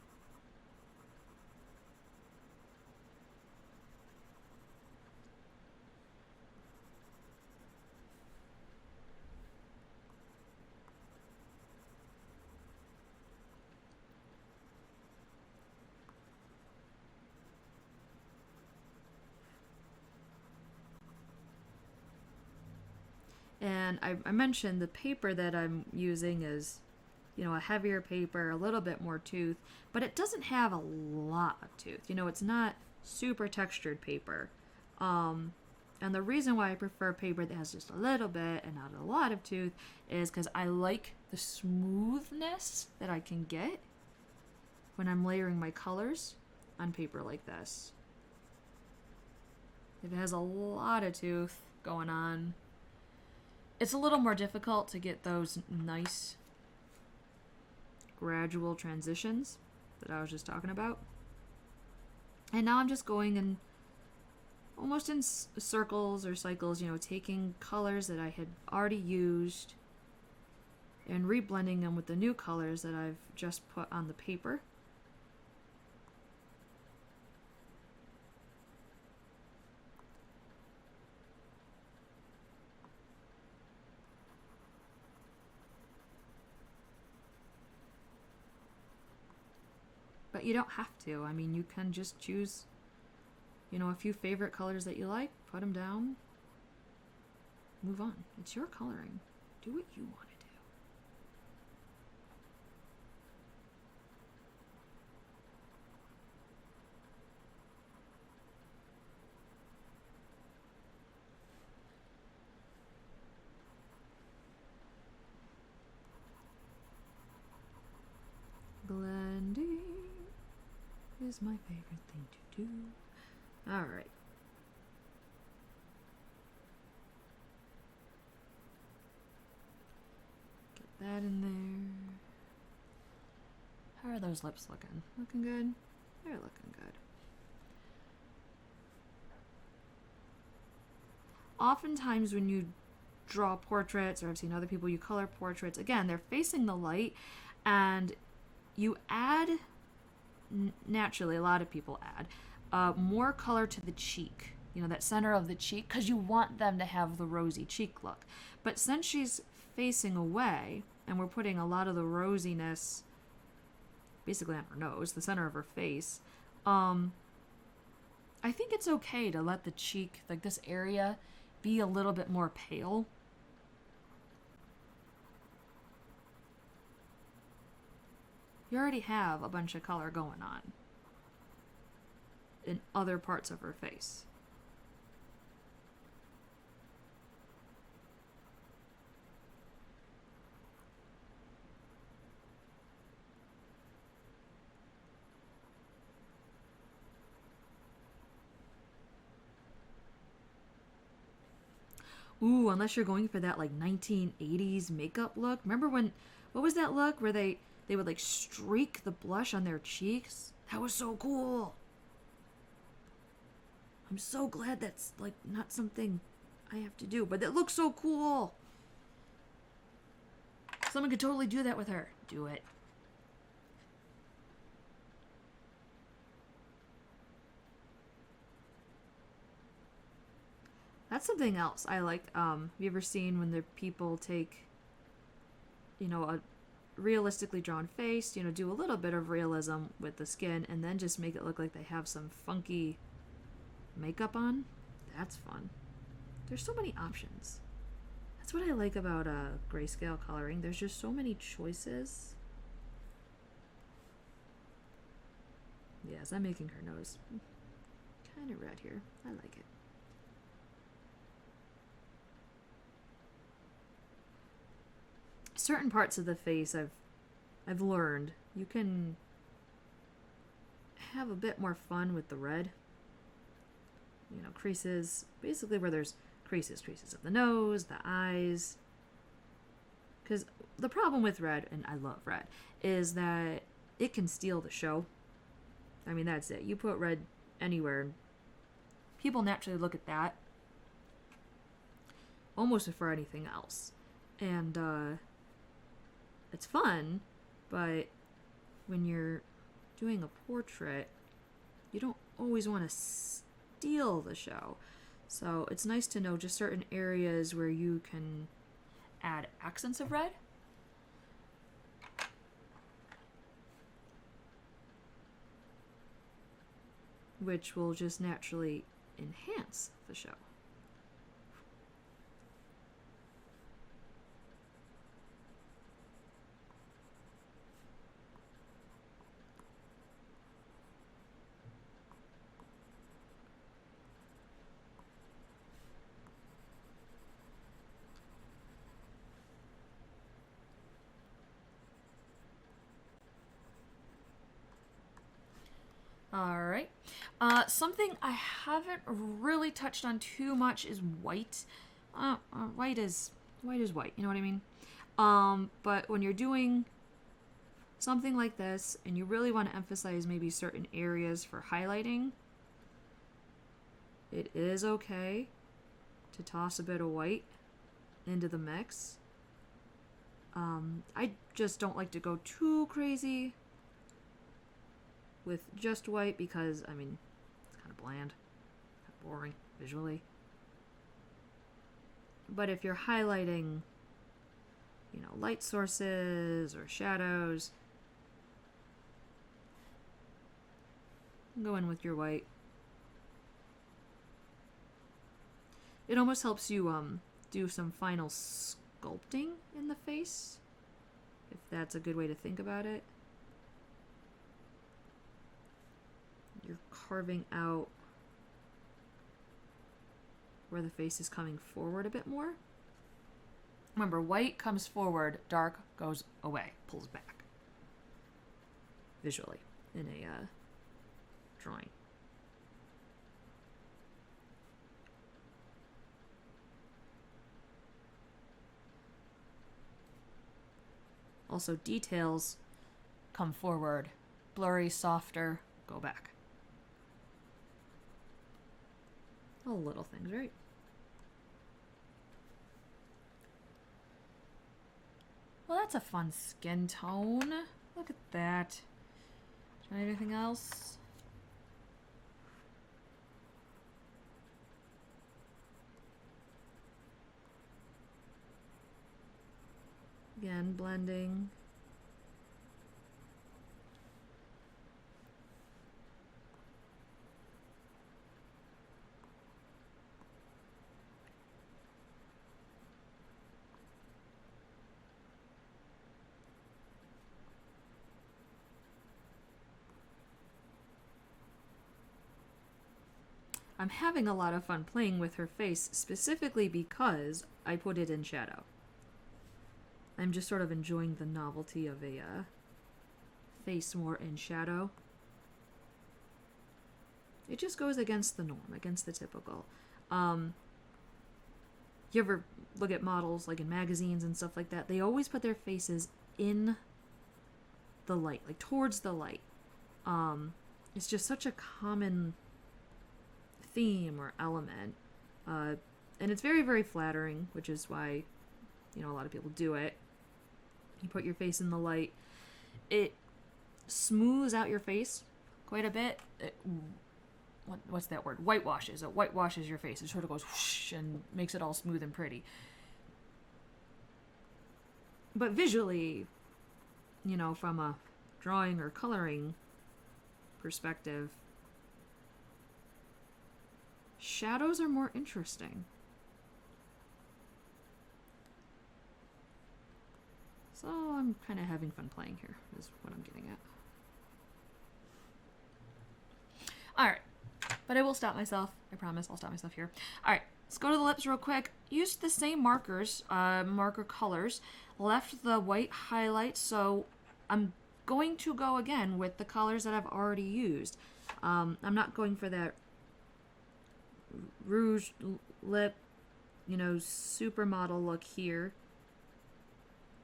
And I mentioned the paper that I'm using is, you know, a heavier paper, a little bit more tooth, but it doesn't have a lot of tooth. You know, it's not super textured paper. And the reason why I prefer paper that has just a little bit and not a lot of tooth is because I like the smoothness that I can get when I'm layering my colors on paper like this. If it has a lot of tooth going on, it's a little more difficult to get those nice gradual transitions that I was just talking about. And now I'm just going in almost in circles or cycles, you know, taking colors that I had already used and reblending them with the new colors that I've just put on the paper. But you don't have to. I mean, you can just choose, you know, a few favorite colors that you like, put them down, move on. It's your coloring. Do what you want to do. Blending is my favorite thing to do. All right. Get that in there. How are those lips looking? Looking good? They're looking good. Oftentimes when you draw portraits, or I've seen other people, you color portraits, again, they're facing the light, and you add, naturally, a lot of people add more color to the cheek, you know, that center of the cheek, because you want them to have the rosy cheek look. But since she's facing away, and we're putting a lot of the rosiness basically on her nose, the center of her face, I think it's okay to let the cheek, like this area, be a little bit more pale. You already have a bunch of color going on in other parts of her face. Ooh, unless you're going for that like 1980s makeup look. Remember when, what was that look where they would like streak the blush on their cheeks? That was so cool. I'm so glad that's like not something I have to do, but it looks so cool. Someone could totally do that with her. Do it. That's something else I like. Have you ever seen when the people take, you know, a realistically drawn face, you know, do a little bit of realism with the skin and then just make it look like they have some funky makeup on? That's fun. There's so many options. That's what I like about grayscale coloring. There's just so many choices. Yes, I'm making her nose kind of red here. I like it. Certain parts of the face I've learned you can have a bit more fun with the red. You know, creases, basically where there's creases of the nose, the eyes. Because the problem with red, and I love red, is that it can steal the show. I mean, that's it. You put red anywhere, people naturally look at that almost for anything else. And it's fun, but when you're doing a portrait, you don't always want to steal the show. So it's nice to know just certain areas where you can add accents of red. Which will just naturally enhance the show. All right. Something I haven't really touched on too much is white. White is white is white, you know what I mean? But when you're doing something like this and you really want to emphasize maybe certain areas for highlighting, it is okay to toss a bit of white into the mix. I just don't like to go too crazy with just white because, I mean, it's kind of bland, kind of boring visually. But if you're highlighting, you know, light sources or shadows, go in with your white. It almost helps you do some final sculpting in the face, if that's a good way to think about it. You're carving out where the face is coming forward a bit more. Remember, white comes forward, dark goes away, pulls back. Visually, in a drawing. Also, details come forward, blurry, softer, go back. All little things, right? Well, that's a fun skin tone. Look at that. Try anything else? Again, blending. I'm having a lot of fun playing with her face, specifically because I put it in shadow. I'm just sort of enjoying the novelty of a face more in shadow. It just goes against the norm, against the typical. You ever look at models like in magazines and stuff like that? They always put their faces in the light, like towards the light. It's just such a common theme or element. And it's very, very flattering, which is why, you know, a lot of people do it. You put your face in the light. It smooths out your face quite a bit. What's that word? Whitewashes. It whitewashes your face. It sort of goes whoosh and makes it all smooth and pretty. But visually, you know, from a drawing or coloring perspective, shadows are more interesting. So I'm kind of having fun playing here, is what I'm getting at. Alright, but I will stop myself. I promise I'll stop myself here. Alright, let's go to the lips real quick. Used the same markers, marker colors. Left the white highlight, so I'm going to go again with the colors that I've already used. I'm not going for that rouge lip, you know, supermodel look here.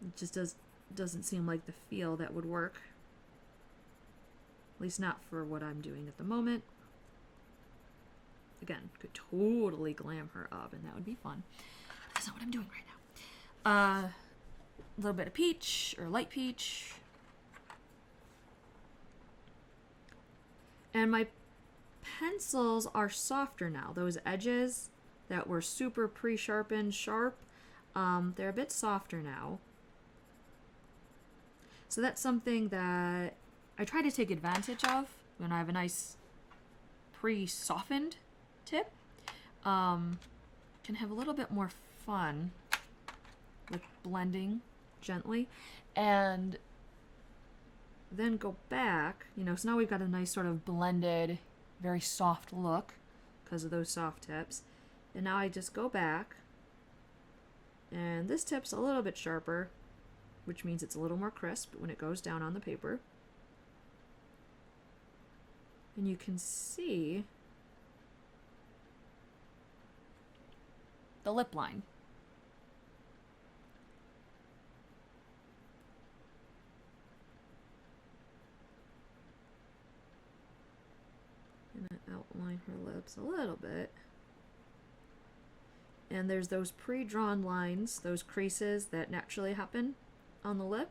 It just doesn't seem like the feel that would work. At least not for what I'm doing at the moment. Again, could totally glam her up and that would be fun. That's not what I'm doing right now. A little bit of peach or light peach. And my pencils are softer now. Those edges that were super pre-sharpened, sharp, they're a bit softer now. So that's something that I try to take advantage of when I have a nice pre-softened tip. Can have a little bit more fun with blending gently. And then go back, you know, so now we've got a nice sort of blended, very soft look because of those soft tips. And now I just go back, and this tip's a little bit sharper, which means it's a little more crisp when it goes down on the paper. And you can see the lip line. outline her lips a little bit. And there's those pre-drawn lines, those creases that naturally happen on the lip.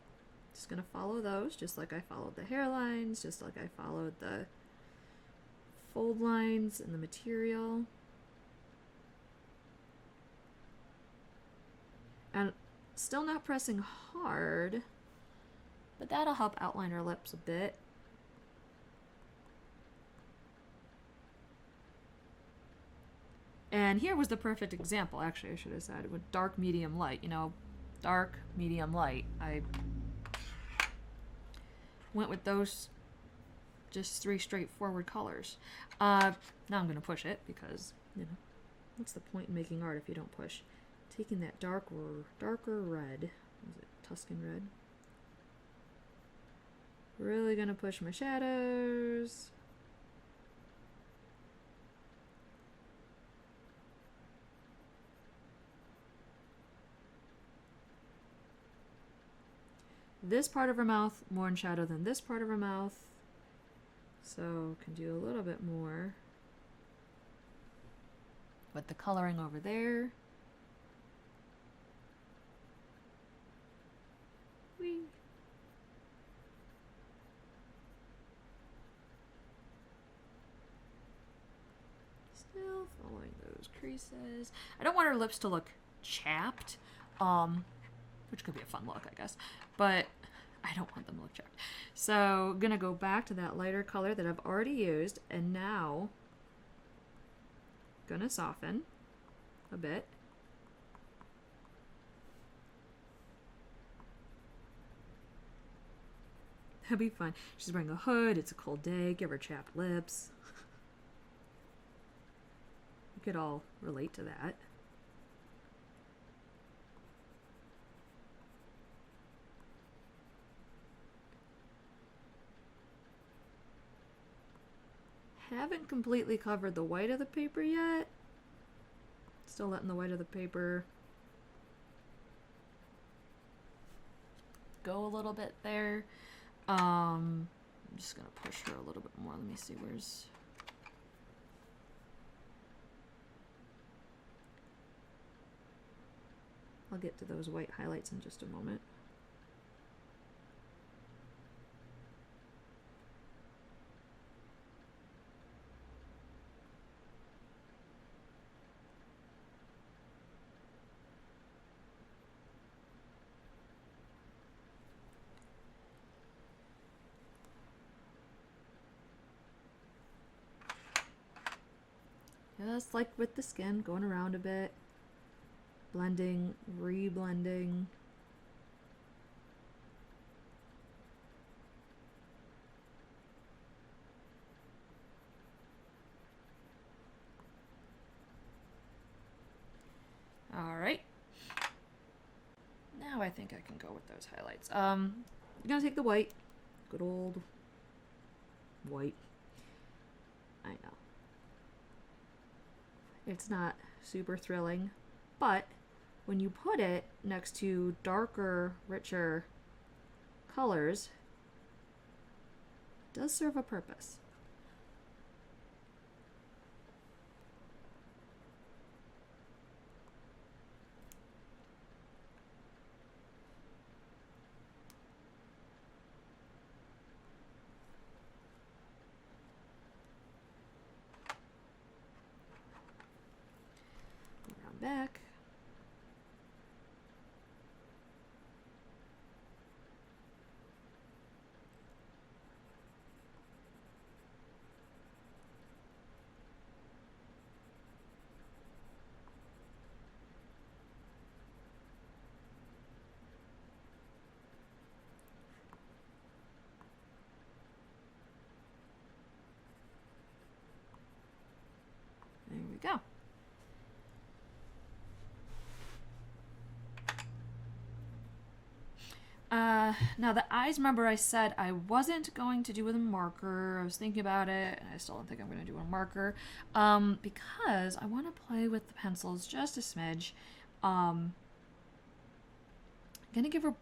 Just going to follow those, just like I followed the hairlines, just like I followed the fold lines in the material. And still not pressing hard, but that'll help outline her lips a bit. And here was the perfect example, actually, I should have said, with dark, medium, light. You know, dark, medium, light. I went with those just three straightforward colors. Now I'm going to push it because, you know, what's the point in making art if you don't push? Taking that darker red, is it Tuscan red? Really going to push my shadows. This part of her mouth more in shadow than this part of her mouth, so can do a little bit more with the coloring over there. Whee. Still following those creases. I don't want her lips to look chapped, which could be a fun look, I guess, but I don't want them to look chapped. So gonna go back to that lighter color that I've already used, and now gonna soften a bit. That'd be fun. She's wearing a hood, it's a cold day, give her chapped lips. We could all relate to that. Haven't completely covered the white of the paper yet. Still letting the white of the paper go a little bit there. I'm just gonna push her a little bit more. Let me see, where's... I'll get to those white highlights in just a moment. Just like with the skin, going around a bit, blending, reblending. All right. Now I think I can go with those highlights. I'm gonna take the white, good old white. I know. It's not super thrilling, but when you put it next to darker, richer colors, it does serve a purpose. Back. There we go. Now the eyes, remember I said I wasn't going to do with a marker. I was thinking about it, and I still don't think I'm going to do a marker, because I want to play with the pencils just a smidge. I'm going to give her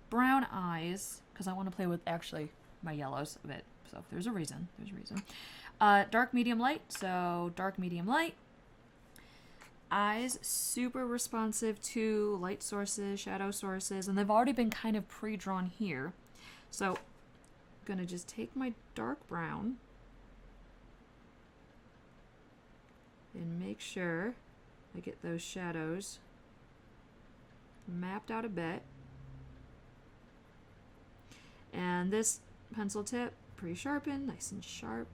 brown eyes, because I want to play with, actually, my yellows a bit. So if there's a reason, there's a reason. Dark, medium, light. So dark, medium, light. Eyes, super responsive to light sources, shadow sources, and they've already been kind of pre-drawn here. So I'm gonna just take my dark brown and make sure I get those shadows mapped out a bit. And this pencil tip, pre-sharpened, nice and sharp.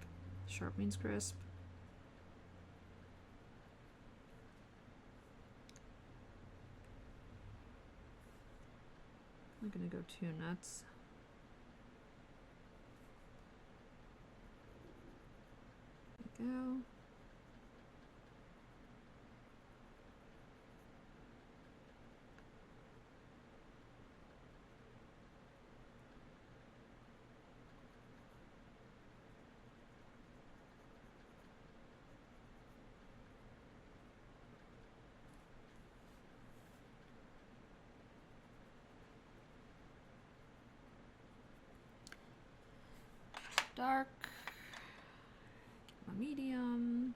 Sharp means crisp. I'm not gonna go too nuts. There we go. Dark, my medium,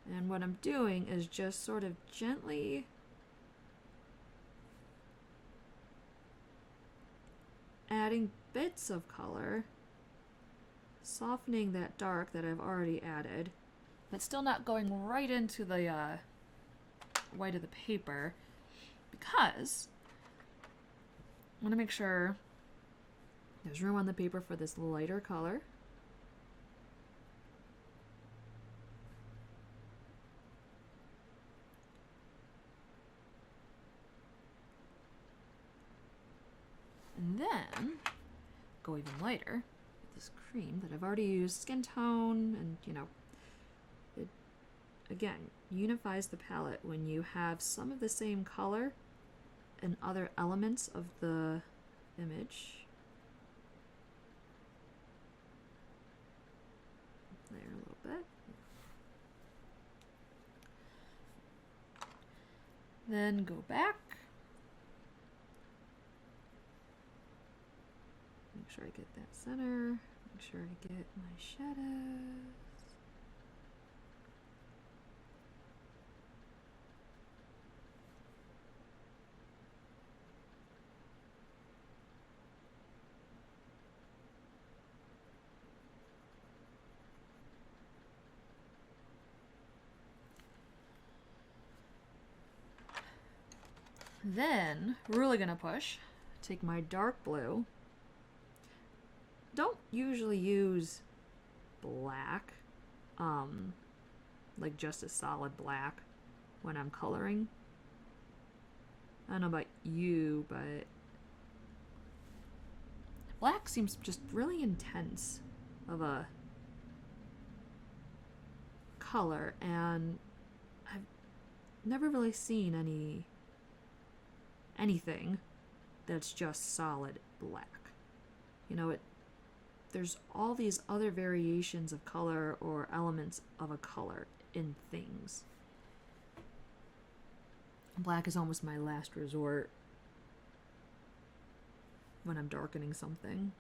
and what I'm doing is just sort of gently adding bits of color, softening that dark that I've already added, but still not going right into the white of the paper, because I want to make sure there's room on the paper for this lighter color. And then go even lighter with this cream that I've already used, skin tone, and you know, it again unifies the palette when you have some of the same color and other elements of the image. There a little bit. Then go back. Make sure I get that center. Make sure I get my shadows. Then, really gonna push, take my dark blue. Don't usually use black, like just a solid black when I'm coloring. I don't know about you, but black seems just really intense of a color, and I've never really seen anything that's just solid black. You know, there's all these other variations of color or elements of a color in things. Black is almost my last resort when I'm darkening something.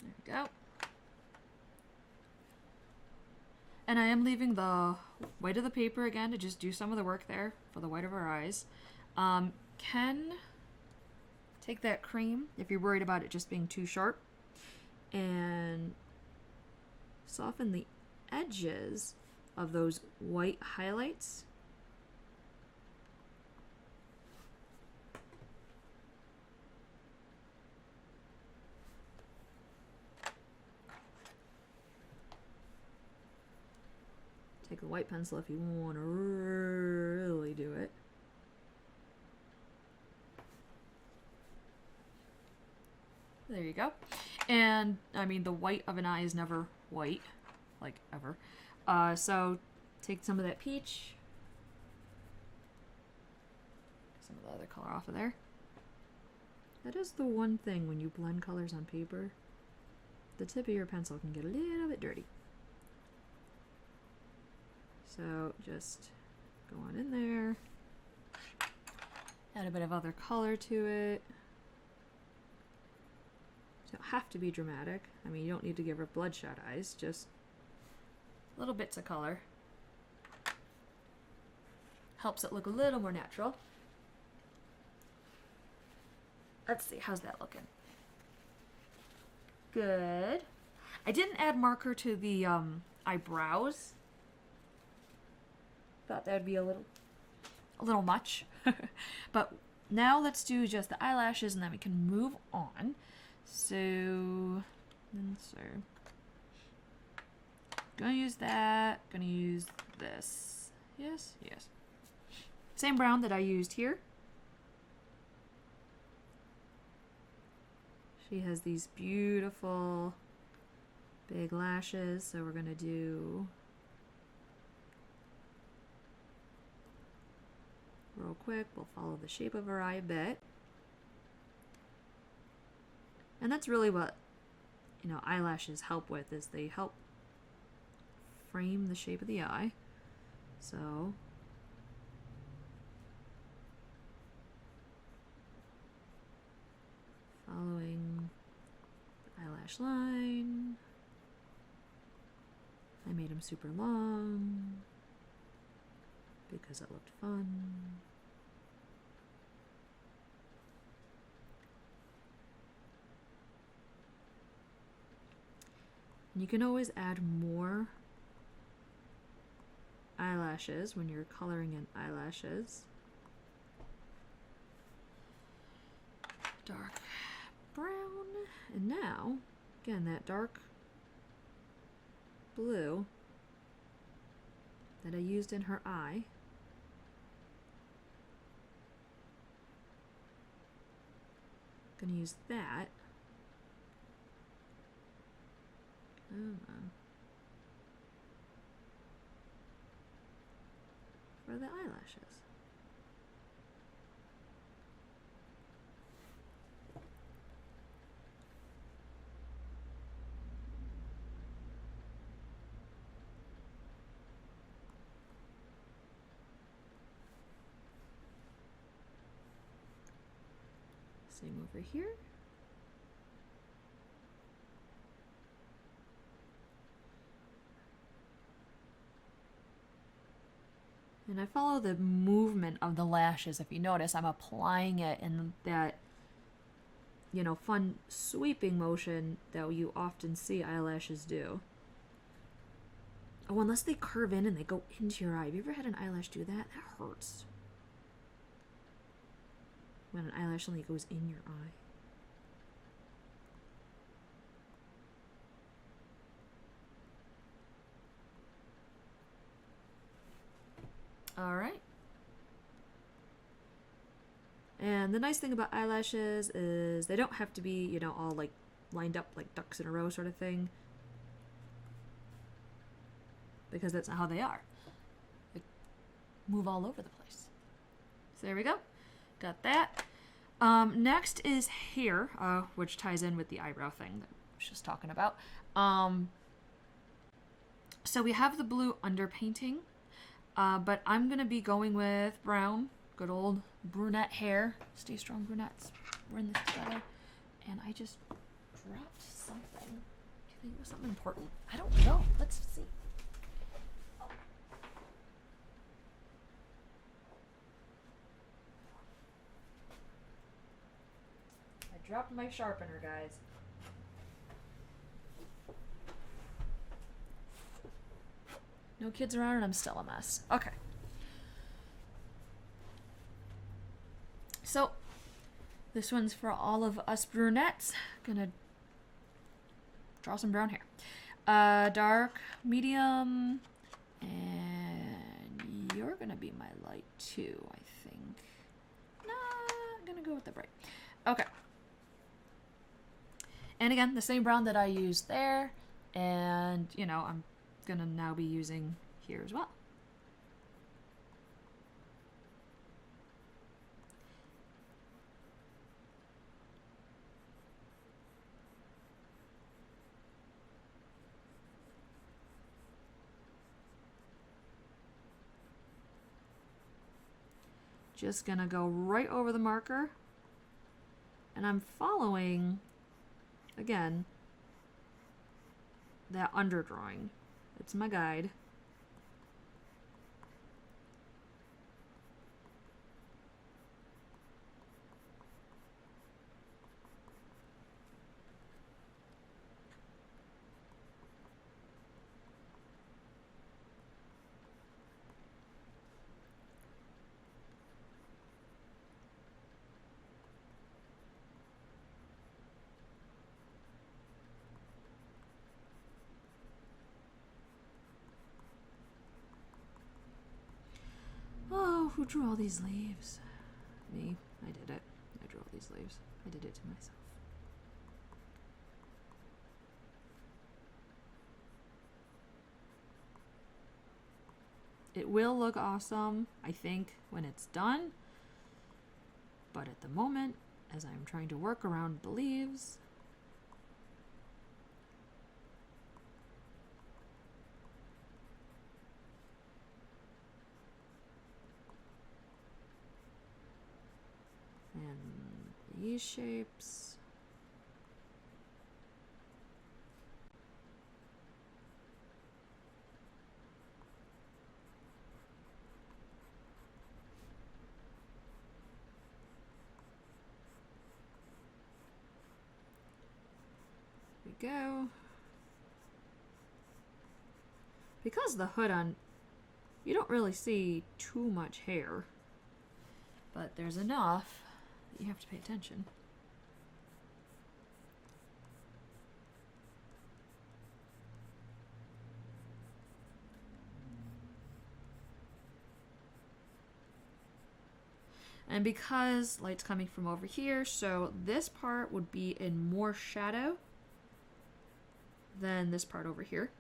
There we go. And I am leaving the white of the paper again to just do some of the work there for the white of our eyes. Can take that cream, if you're worried about it just being too sharp, and soften the edges of those white highlights. Take a white pencil if you want to really do it. There you go. And I mean, the white of an eye is never white, like ever. So take some of that peach, some of the other color off of there. That is the one thing when you blend colors on paper, the tip of your pencil can get a little bit dirty. So just go on in there. Add a bit of other color to it. You don't have to be dramatic. I mean, you don't need to give her bloodshot eyes, just little bits of color. Helps it look a little more natural. Let's see, how's that looking? Good. I didn't add marker to the eyebrows. Thought that would be a little much. But now let's do just the eyelashes and then we can move on. So, gonna use that, gonna use this. Yes, yes. Same brown that I used here. She has these beautiful big lashes, so we're gonna do real quick. We'll follow the shape of her eye a bit. And that's really what, you know, eyelashes help with, is they help frame the shape of the eye. So following the eyelash line. I made them super long because it looked fun. And you can always add more eyelashes when you're coloring in eyelashes. Dark brown. And now, again, that dark blue that I used in her eye. Gonna use that. For the eyelashes. Same over here. And I follow the movement of the lashes. If you notice, I'm applying it in that, you know, fun sweeping motion that you often see eyelashes do. Oh, unless they curve in and they go into your eye. Have you ever had an eyelash do that? That hurts. When an eyelash only goes in your eye. All right. And the nice thing about eyelashes is they don't have to be, you know, all like lined up like ducks in a row sort of thing. Because that's not how they are. They move all over the place. So there we go. Got that. Next is hair, which ties in with the eyebrow thing that I was just talking about. So we have the blue underpainting. But I'm going to be going with brown, good old brunette hair. Stay strong, brunettes. We're in this together. And I just dropped something. Do you think it was something important? I don't know. Let's see. Oh. I dropped my sharpener, guys. No kids around and I'm still a mess. Okay. So, this one's for all of us brunettes. Gonna draw some brown hair. Dark, medium, and you're gonna be my light too, I think. Nah, I'm gonna go with the bright. Okay. And again, the same brown that I used there, and, you know, I'm gonna now be using here as well. Just gonna go right over the marker, and I'm following, again, that underdrawing. It's my guide. Oh, who drew all these leaves? Me. I did it. I drew all these leaves. I did it to myself. It will look awesome, I think, when it's done. But at the moment, as I'm trying to work around the leaves, and these shapes. There we go. Because the hood on, you don't really see too much hair, but there's enough that you have to pay attention. And because light's coming from over here, so this part would be in more shadow than this part over here.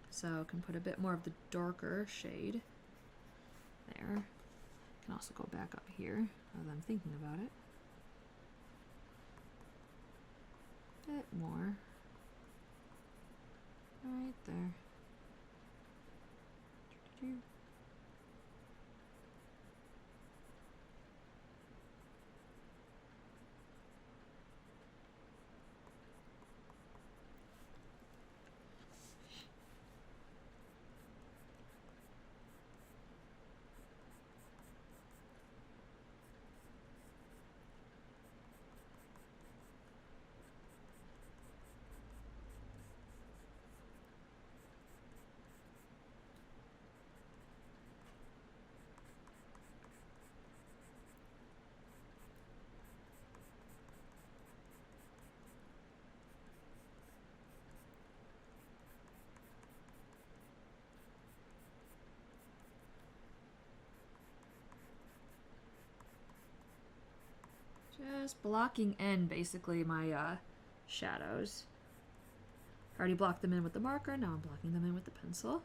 So I can put a bit more of the darker shade there. I can also go back up here as I'm thinking about it. Bit more. Right there. Just blocking in basically my shadows. I already blocked them in with the marker, now I'm blocking them in with the pencil.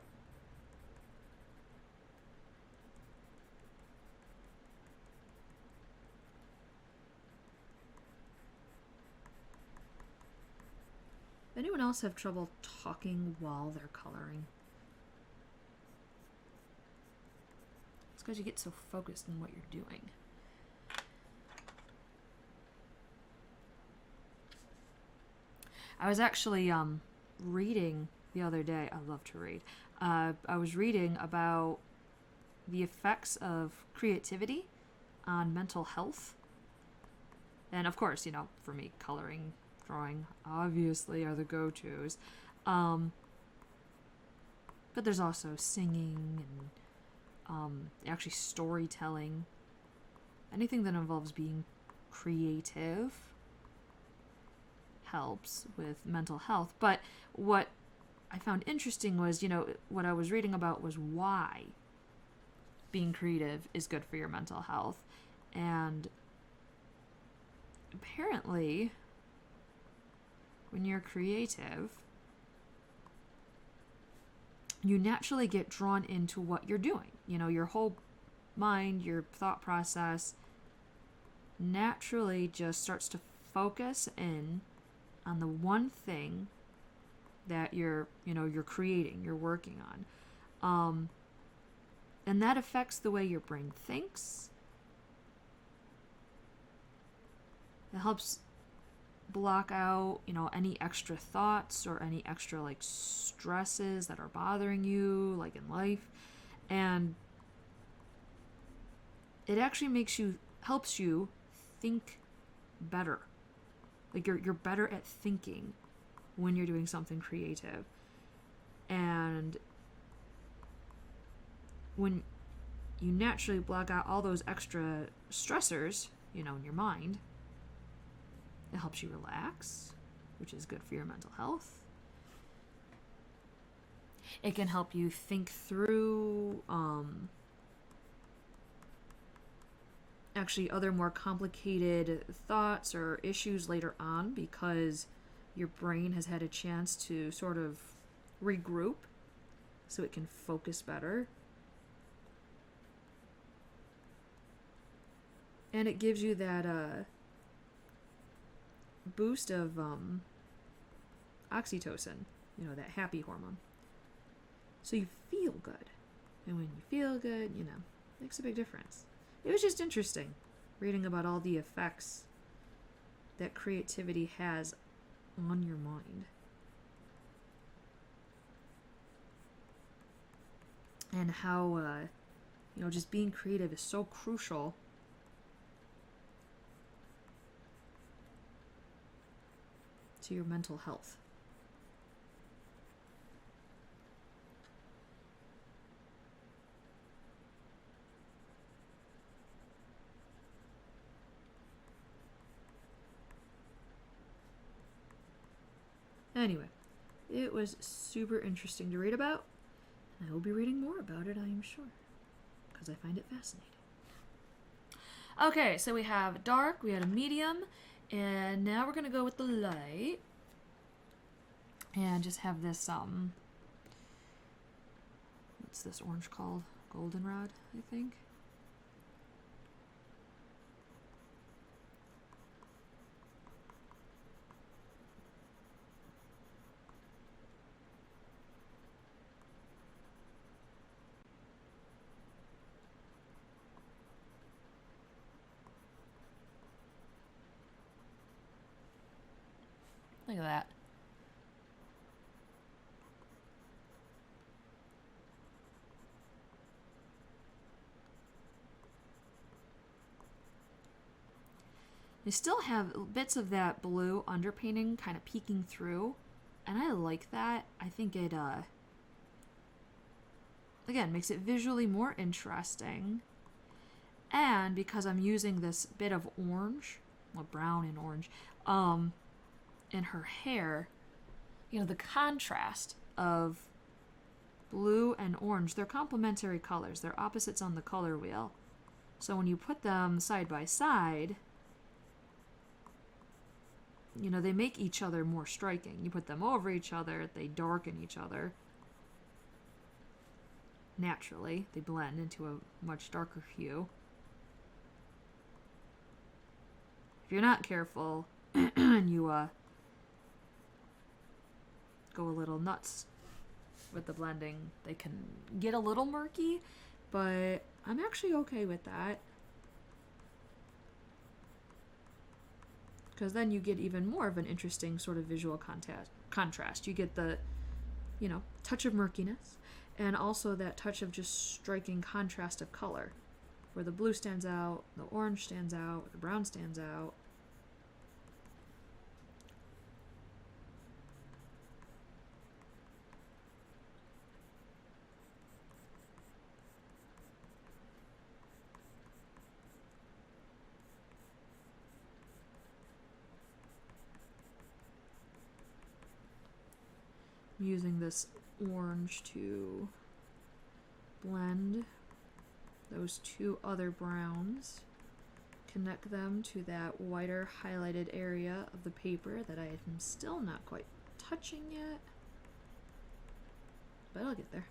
Anyone else have trouble talking while they're coloring? It's because you get so focused on what you're doing. I was actually reading the other day. I love to read. I was reading about the effects of creativity on mental health. And of course, you know, for me, coloring, drawing, obviously are the go-tos. But there's also singing and actually storytelling. Anything that involves being creative helps with mental health. But what I found interesting was, you know, what I was reading about was why being creative is good for your mental health. And apparently, when you're creative, you naturally get drawn into what you're doing. You know, your whole mind, your thought process naturally just starts to focus in on the one thing that you're creating, you're working on. And that affects the way your brain thinks. It helps block out, any extra thoughts or any extra like stresses that are bothering you, like in life. And it actually helps you think better. Like you're better at thinking when you're doing something creative. And when you naturally block out all those extra stressors, in your mind, it helps you relax, which is good for your mental health. It can help you think through actually other more complicated thoughts or issues later on, because your brain has had a chance to sort of regroup so it can focus better. And it gives you that boost of oxytocin, that happy hormone. So you feel good. And when you feel good, makes a big difference. It was just interesting reading about all the effects that creativity has on your mind. And how, just being creative is so crucial to your mental health. Anyway, it was super interesting to read about. I will be reading more about it, I am sure, because I find it fascinating. Okay, so we have dark, we had a medium, and now we're going to go with the light. And just have this, what's this orange called? Goldenrod, I think. Look at that. You still have bits of that blue underpainting kind of peeking through, and I like that. I think it, again, makes it visually more interesting. And because I'm using this bit of orange, well, brown and orange, in her hair, the contrast of blue and orange, they're complementary colors. They're opposites on the color wheel. So when you put them side by side, they make each other more striking. You put them over each other, they darken each other. Naturally, they blend into a much darker hue. If you're not careful and you go a little nuts with the blending, they can get a little murky, but I'm actually okay with that. Because then you get even more of an interesting sort of visual contrast. You get the, touch of murkiness, and also that touch of just striking contrast of color, where the blue stands out, the orange stands out, the brown stands out. Using this orange to blend those two other browns, connect them to that whiter highlighted area of the paper that I am still not quite touching yet, but I'll get there.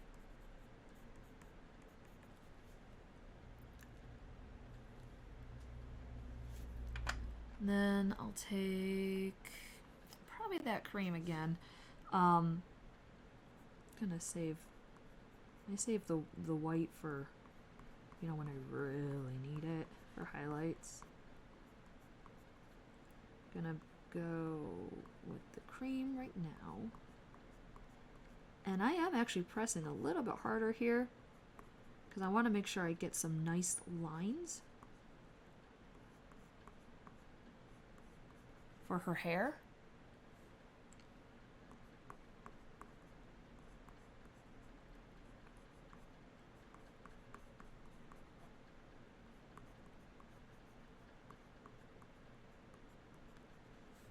And then I'll take probably that cream again. I saved the white for you know, when I really need it for highlights. Gonna go with the cream right now. And I am actually pressing a little bit harder here because I want to make sure I get some nice lines for her hair.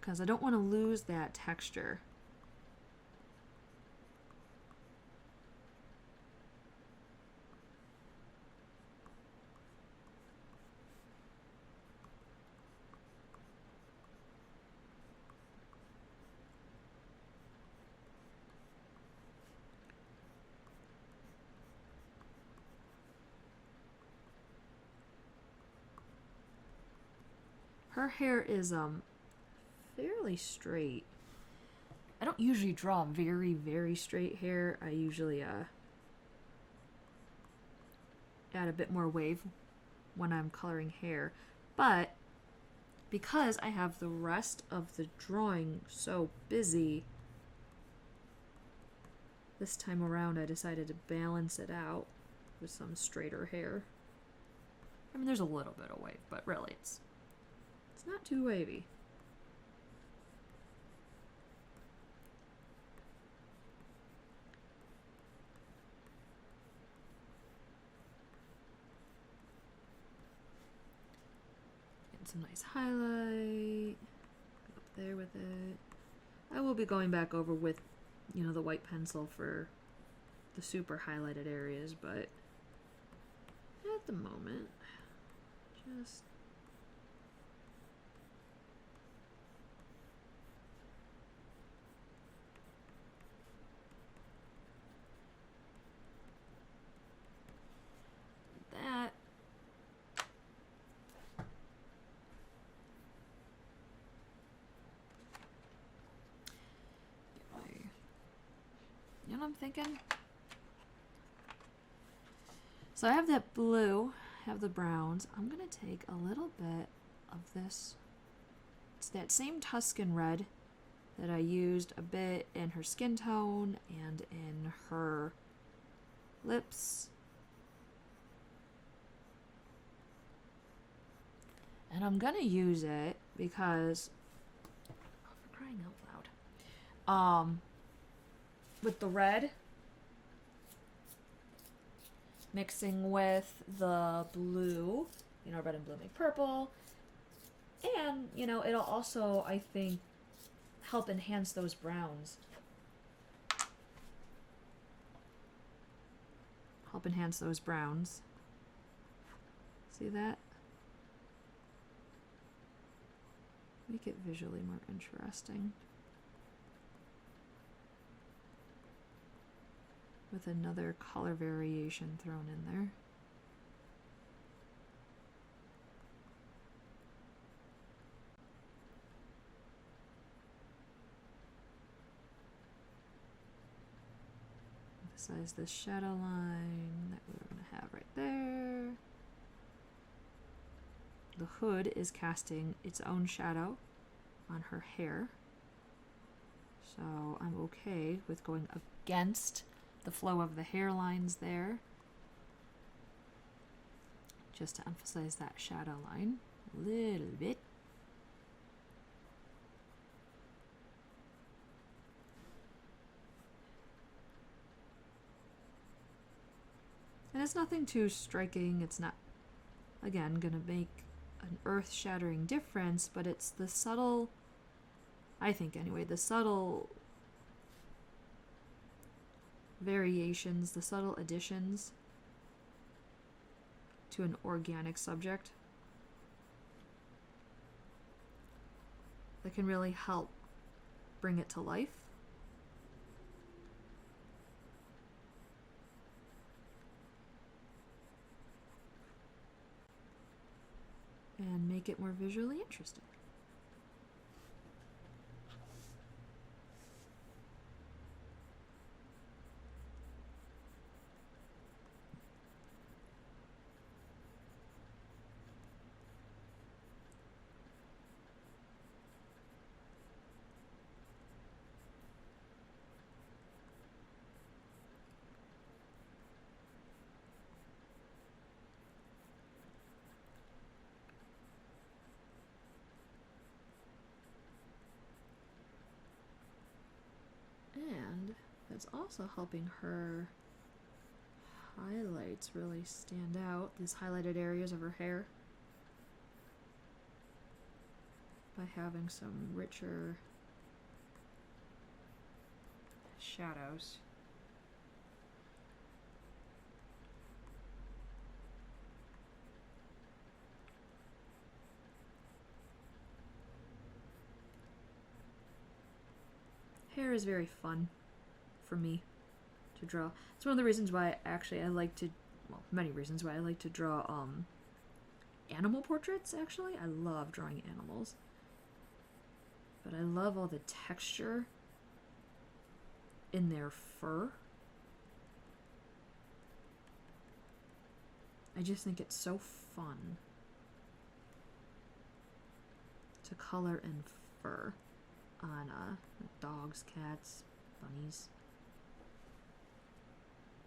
Because I don't want to lose that texture. Her hair is fairly straight. I don't usually draw very, very straight hair. I usually add a bit more wave when I'm coloring hair. But because I have the rest of the drawing so busy, this time around I decided to balance it out with some straighter hair. I mean, there's a little bit of wave, but really it's not too wavy. Getting some nice highlight. Go up there with it. I will be going back over with, you know, the white pencil for the super highlighted areas, but at the moment, just that. You know what I'm thinking? So I have that blue, I have the browns. I'm gonna take a little bit of this. It's that same Tuscan red that I used a bit in her skin tone and in her lips. And I'm gonna use it because, oh, for crying out loud, with the red mixing with the blue, you know, red and blue make purple, and you know, it'll also, I think, help enhance those browns. Help enhance those browns. See that? Make it visually more interesting. With another color variation thrown in there. Emphasize this shadow line that we're going to have right there. The hood is casting its own shadow on her hair. So I'm okay with going against the flow of the hairlines there, just to emphasize that shadow line a little bit. And it's nothing too striking. It's not, again, gonna make an earth-shattering difference, but it's the subtle, I think anyway, the subtle variations, the subtle additions to an organic subject that can really help bring it to life. And make it more visually interesting. it's also helping her highlights really stand out, these highlighted areas of her hair, by having some richer shadows. Hair is very fun for me to draw. It's one of the reasons why actually I like to, well, many reasons why I like to draw animal portraits, actually. I love drawing animals. But I love all the texture in their fur. I just think it's so fun to color in fur on dogs, cats, bunnies.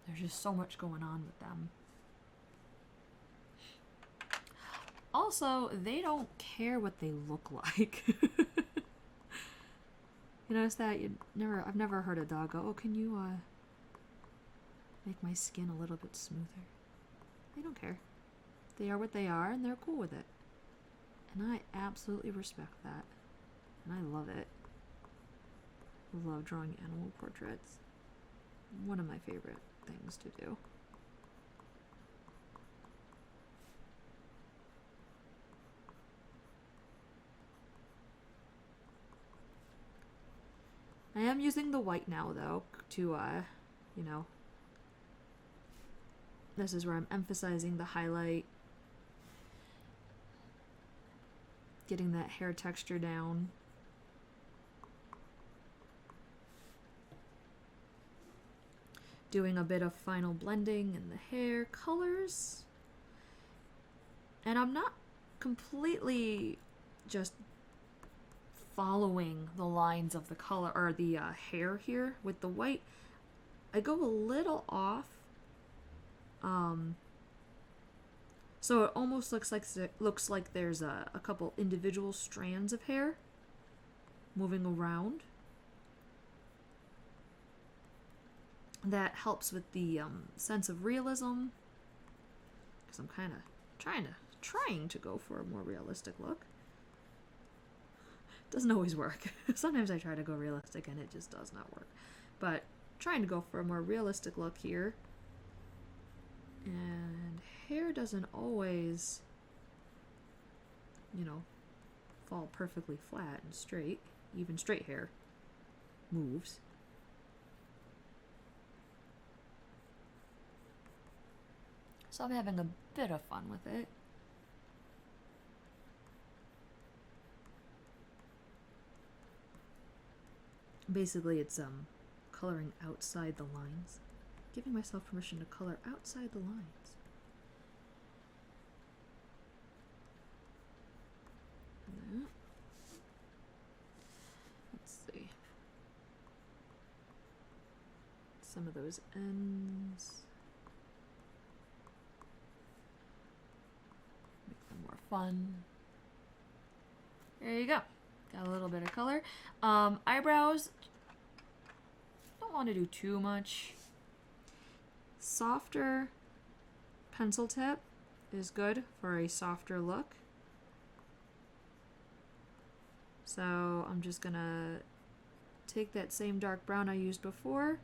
There's just so much going on with them. Also, they don't care what they look like. You notice that? I've never heard a dog go, "Oh, can you make my skin a little bit smoother?" They don't care. They are what they are, and they're cool with it. And I absolutely respect that. And I love it. I love drawing animal portraits. One of my favorite things to do. I am using the white now, though, to, you know, this is where I'm emphasizing the highlight, getting that hair texture down. Doing a bit of final blending in the hair colors. And I'm not completely just following the lines of the color or the hair here with the white. I go a little off. So it almost looks like there's a couple individual strands of hair moving around. That helps with the sense of realism, because I'm kind of trying to go for a more realistic look. Doesn't always work. Sometimes I try to go realistic and it just does not work. But trying to go for a more realistic look here. And hair doesn't always, you know, fall perfectly flat and straight. Even straight hair moves. So I'm having a bit of fun with it. Basically, it's coloring outside the lines. Giving myself permission to color outside the lines. Let's see. Some of those ends. Make them more fun. There you go. Got a little bit of color. Eyebrows. Don't want to do too much. Softer pencil tip is good for a softer look. So I'm just gonna take that same dark brown I used before,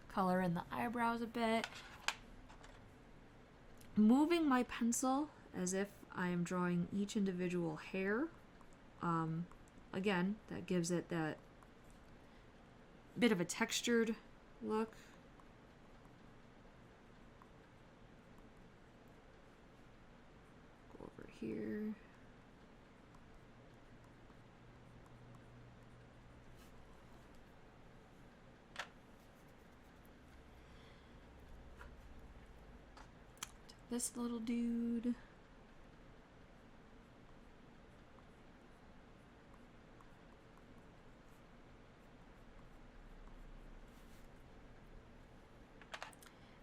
color in the eyebrows a bit, moving my pencil as if I am drawing each individual hair. Again, that gives it that bit of a textured look. Go over here. This little dude.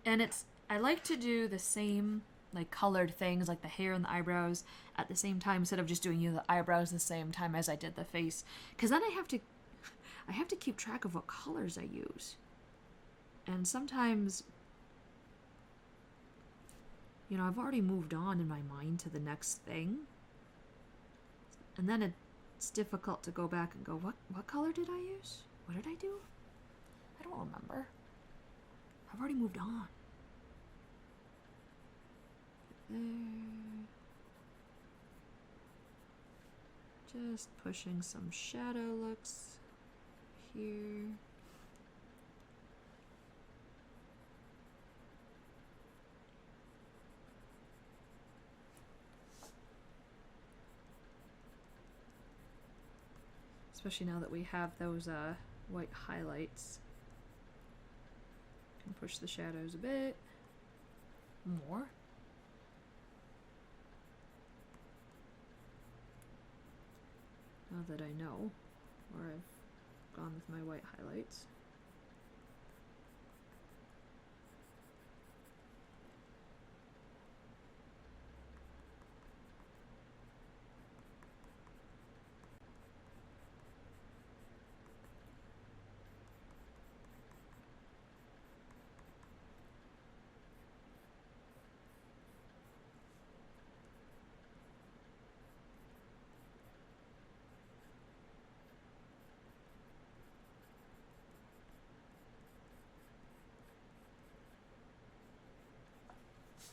And I like to do the same, like, colored things, like the hair and the eyebrows at the same time, instead of just doing the eyebrows the same time as I did the face. Because then I I have to keep track of what colors I use. And sometimes, you know, I've already moved on in my mind to the next thing. And then it's difficult to go back and go, what color did I use? What did I do? I don't remember. I've already moved on. There. Just pushing some shadow looks here. Especially now that we have those white highlights. Can push the shadows a bit more. Now that I know where I've gone with my white highlights.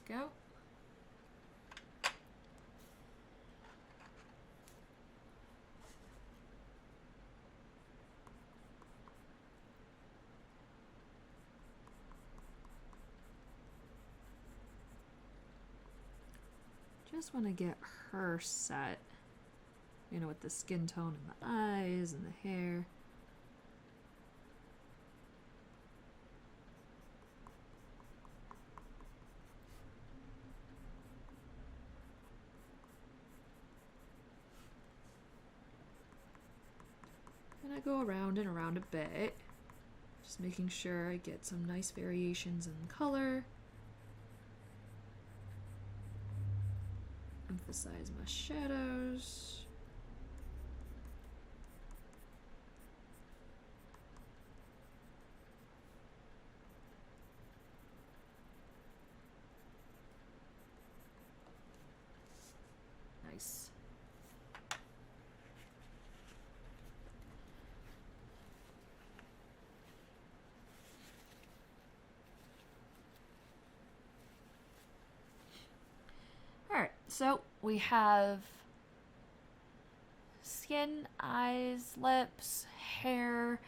Go. Just want to get her set, you know, with the skin tone and the eyes and the hair. I go around and around a bit, just making sure I get some nice variations in color. Emphasize my shadows. Nice. Alright, so we have skin, eyes, lips, hair.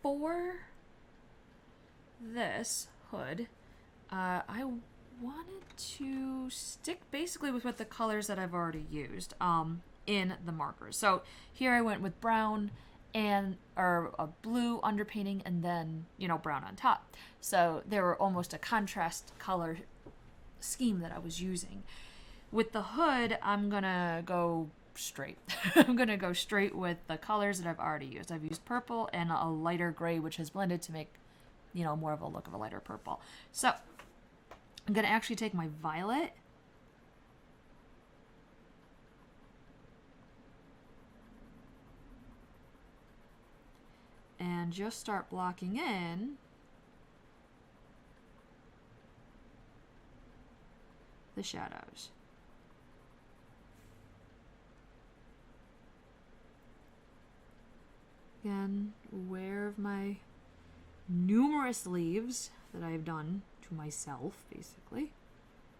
For this hood, I wanted to stick basically with the colors that I've already used in the markers. So here I went with brown and or a blue underpainting and then, you know, brown on top. So they were almost a contrast color scheme that I was using. With the hood, I'm gonna go straight. I'm gonna go straight with the colors that I've already used. I've used purple and a lighter gray, which has blended to make, you know, more of a look of a lighter purple. So I'm gonna actually take my violet and just start blocking in the shadows. Again, aware of my numerous leaves that I've done to myself, basically.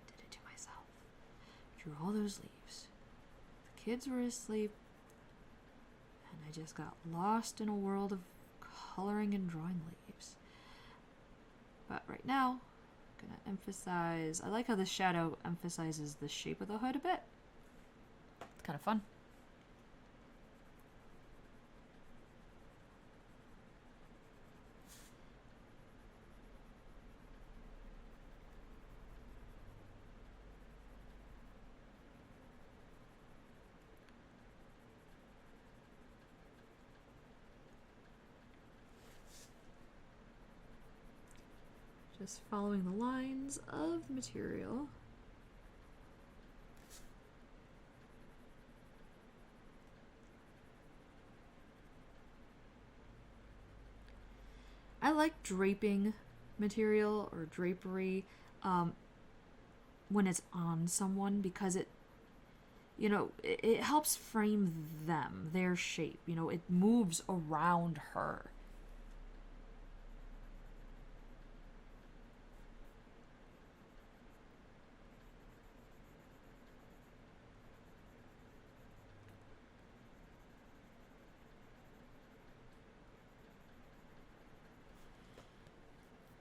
Did it to myself. Drew all those leaves. The kids were asleep, and I just got lost in a world of coloring and drawing leaves. But right now, I'm gonna emphasize, I like how the shadow emphasizes the shape of the hood a bit. It's kind of fun. Just following the lines of the material. like draping material or drapery when it's on someone, because it, you know, it helps frame them, their shape. You know, it moves around her.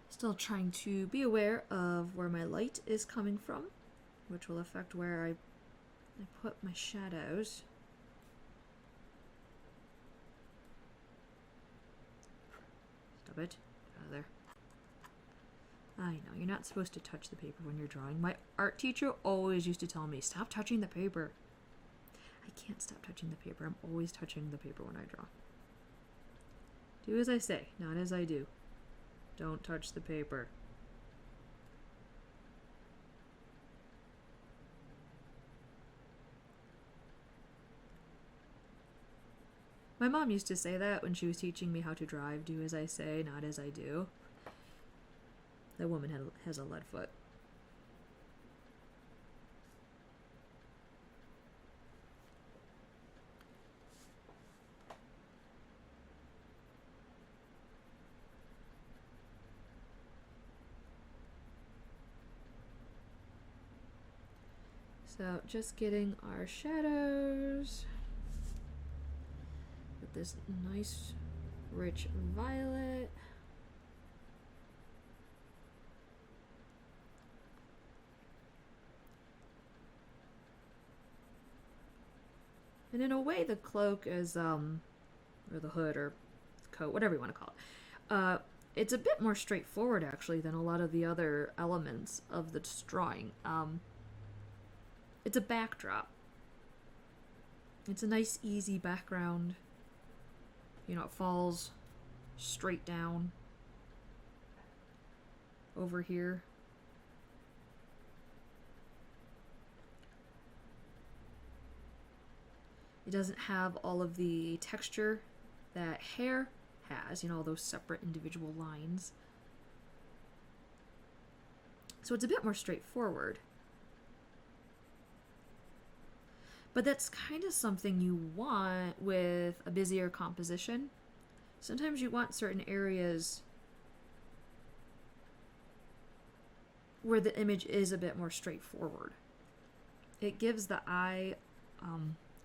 Still trying to be aware of where my light is coming from, which will affect where I put my shadows. Stop it. Out of there. I know, you're not supposed to touch the paper when you're drawing. My art teacher always used to tell me, stop touching the paper. I can't stop touching the paper. I'm always touching the paper when I draw. Do as I say, not as I do. Don't touch the paper. My mom used to say that when she was teaching me how to drive. Do as I say, not as I do. That woman has a lead foot. So just getting our shadows with this nice rich violet. And in a way, the cloak is, or the hood or coat, whatever you want to call it, it's a bit more straightforward actually than a lot of the other elements of the drawing. It's a backdrop. It's a nice, easy background. You know, it falls straight down over here. It doesn't have all of the texture that hair has, you know, all those separate individual lines. So it's a bit more straightforward. But that's kind of something you want with a busier composition. Sometimes you want certain areas where the image is a bit more straightforward. It gives the eye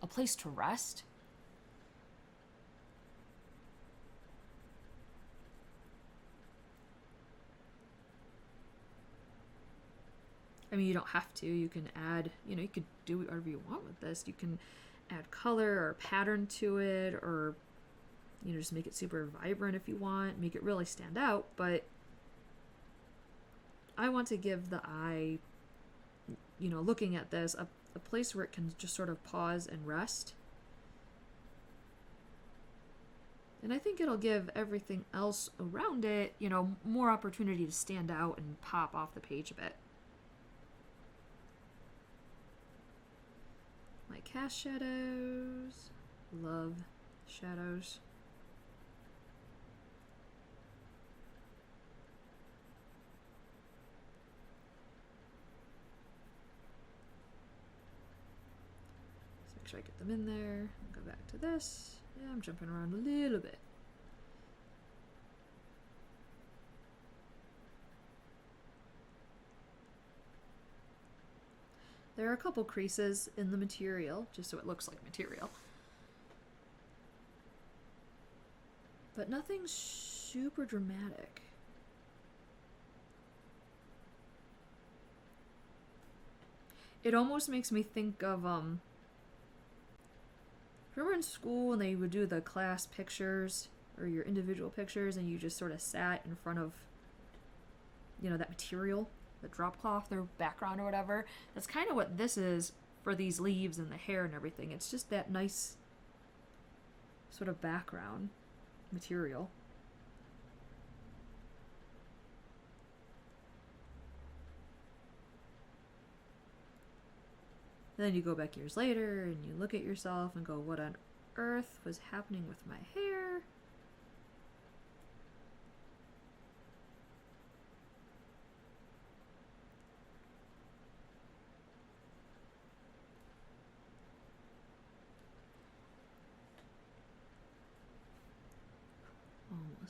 a place to rest. I mean, you don't have to. You can add, you know, you could do whatever you want with this. You can add color or pattern to it, or, you know, just make it super vibrant if you want, make it really stand out. But I want to give the eye, you know, looking at this, a place where it can just sort of pause and rest. And I think it'll give everything else around it, you know, more opportunity to stand out and pop off the page a bit. My cast shadows. Love shadows. Let's make sure I get them in there. Go back to this. Yeah, I'm jumping around a little bit. There are a couple creases in the material, just so it looks like material. But nothing super dramatic. It almost makes me think of, remember in school when they would do the class pictures, or your individual pictures, and you just sort of sat in front of, you know, that material? The drop cloth or background or whatever. That's kind of what this is for these leaves and the hair and everything. It's just that nice sort of background material. And then you go back years later and you look at yourself and go, what on earth was happening with my hair?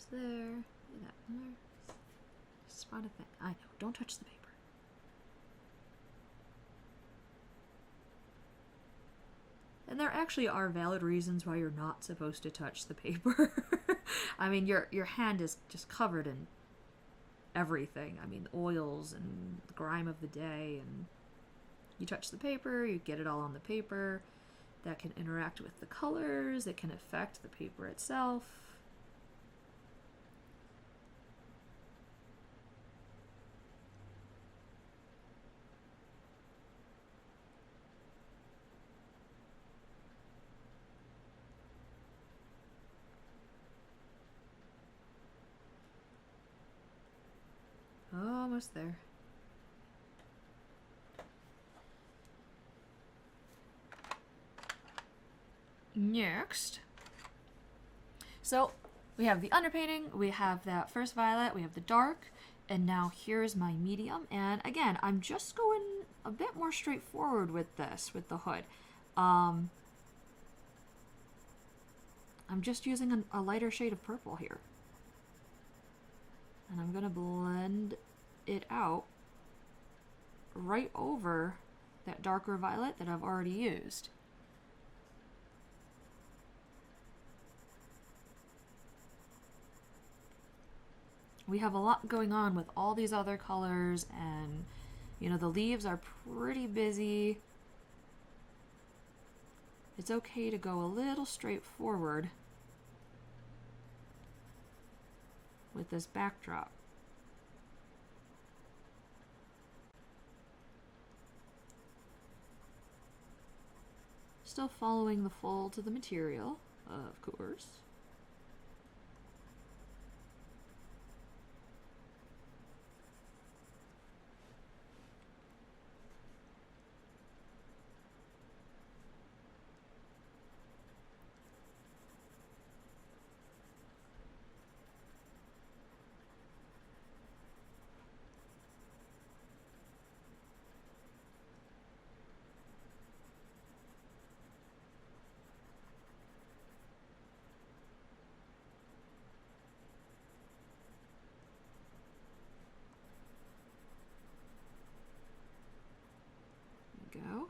Almost there. Look at that. Spot a thing. I know. Don't touch the paper. And there actually are valid reasons why you're not supposed to touch the paper. I mean, your hand is just covered in everything. I mean, oils and the grime of the day, and you touch the paper, you get it all on the paper. That can interact with the colors, it can affect the paper itself. Almost there. Next. So we have the underpainting, we have that first violet, we have the dark, and now here's my medium. And again, I'm just going a bit more straightforward with this, with the hood. I'm just using a lighter shade of purple here. And I'm going to blend it out right over that darker violet that I've already used. We have a lot going on with all these other colors, and you know, the leaves are pretty busy. It's okay to go a little straightforward with this backdrop. Still following the folds of the material, of course. Go.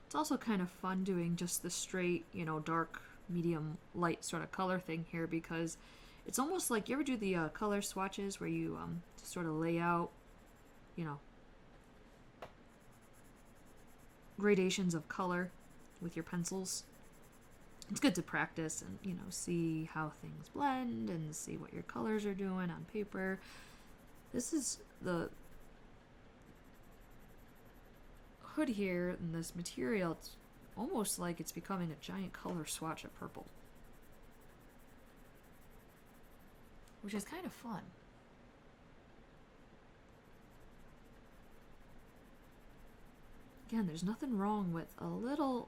It's also kind of fun doing just the straight, you know, dark, medium, light sort of color thing here, because it's almost like, you ever do the color swatches where you just sort of lay out, you know, gradations of color with your pencils. It's good to practice and, you know, see how things blend and see what your colors are doing on paper. This is the hood here, and this material, it's almost like it's becoming a giant color swatch of purple, which is kind of fun. Again, there's nothing wrong with a little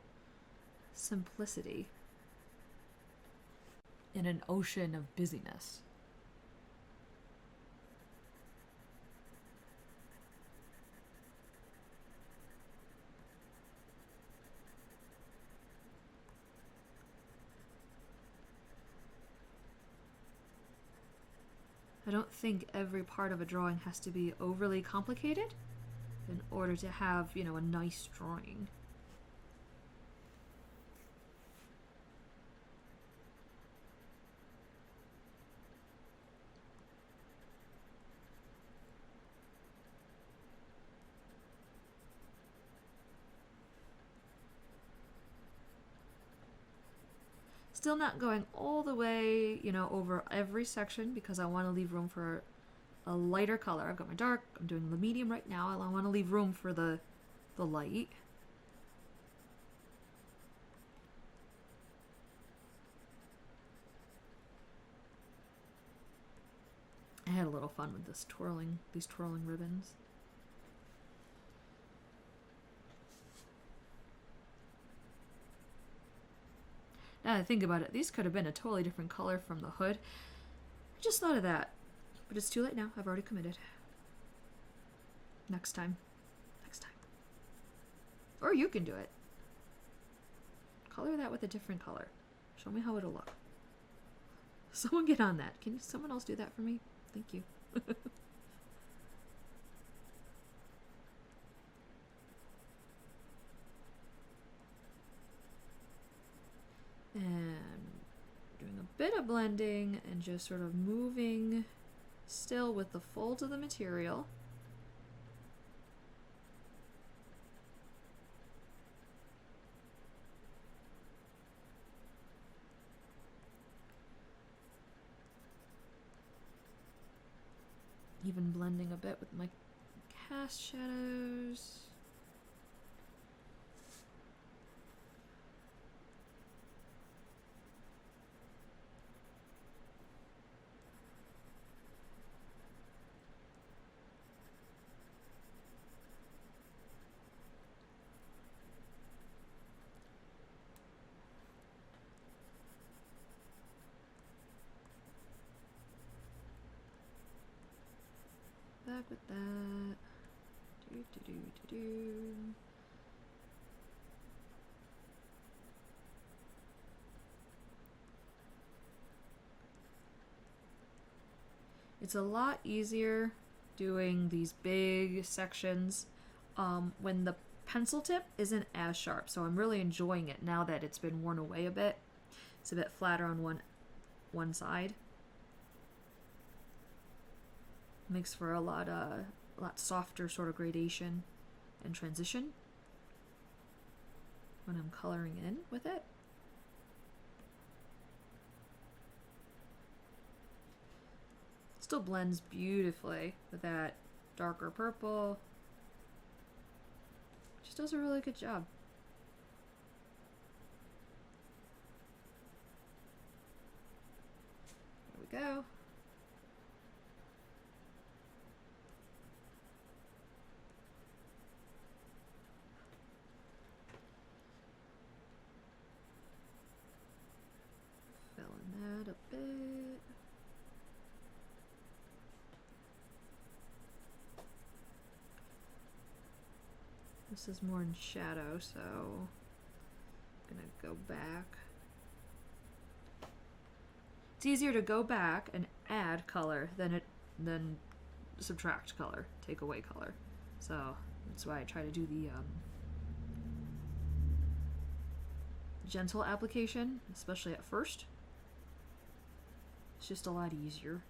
simplicity in an ocean of busyness. I don't think every part of a drawing has to be overly complicated in order to have, you know, a nice drawing. Still not going all the way, you know, over every section, because I want to leave room for a lighter color. I've got my dark, I'm doing the medium right now, I want to leave room for the light. I had a little fun with this these twirling ribbons. Think about it. These could have been a totally different color from the hood. I just thought of that. But it's too late now. I've already committed. Next time. Next time. Or you can do it. Color that with a different color. Show me how it'll look. Someone get on that. Can someone else do that for me? Thank you. And doing a bit of blending and just sort of moving still with the folds of the material. Even blending a bit with my cast shadows. Back with that. It's a lot easier doing these big sections when the pencil tip isn't as sharp. So I'm really enjoying it now that it's been worn away a bit. It's a bit flatter on one side. Makes for a lot softer sort of gradation and transition when I'm coloring in with it. Still blends beautifully with that darker purple. Just does a really good job. There we go. Filling that a bit. This is more in shadow, so I'm gonna go back. It's easier to go back and add color than subtract color, take away color. So that's why I try to do the gentle application, especially at first. It's just a lot easier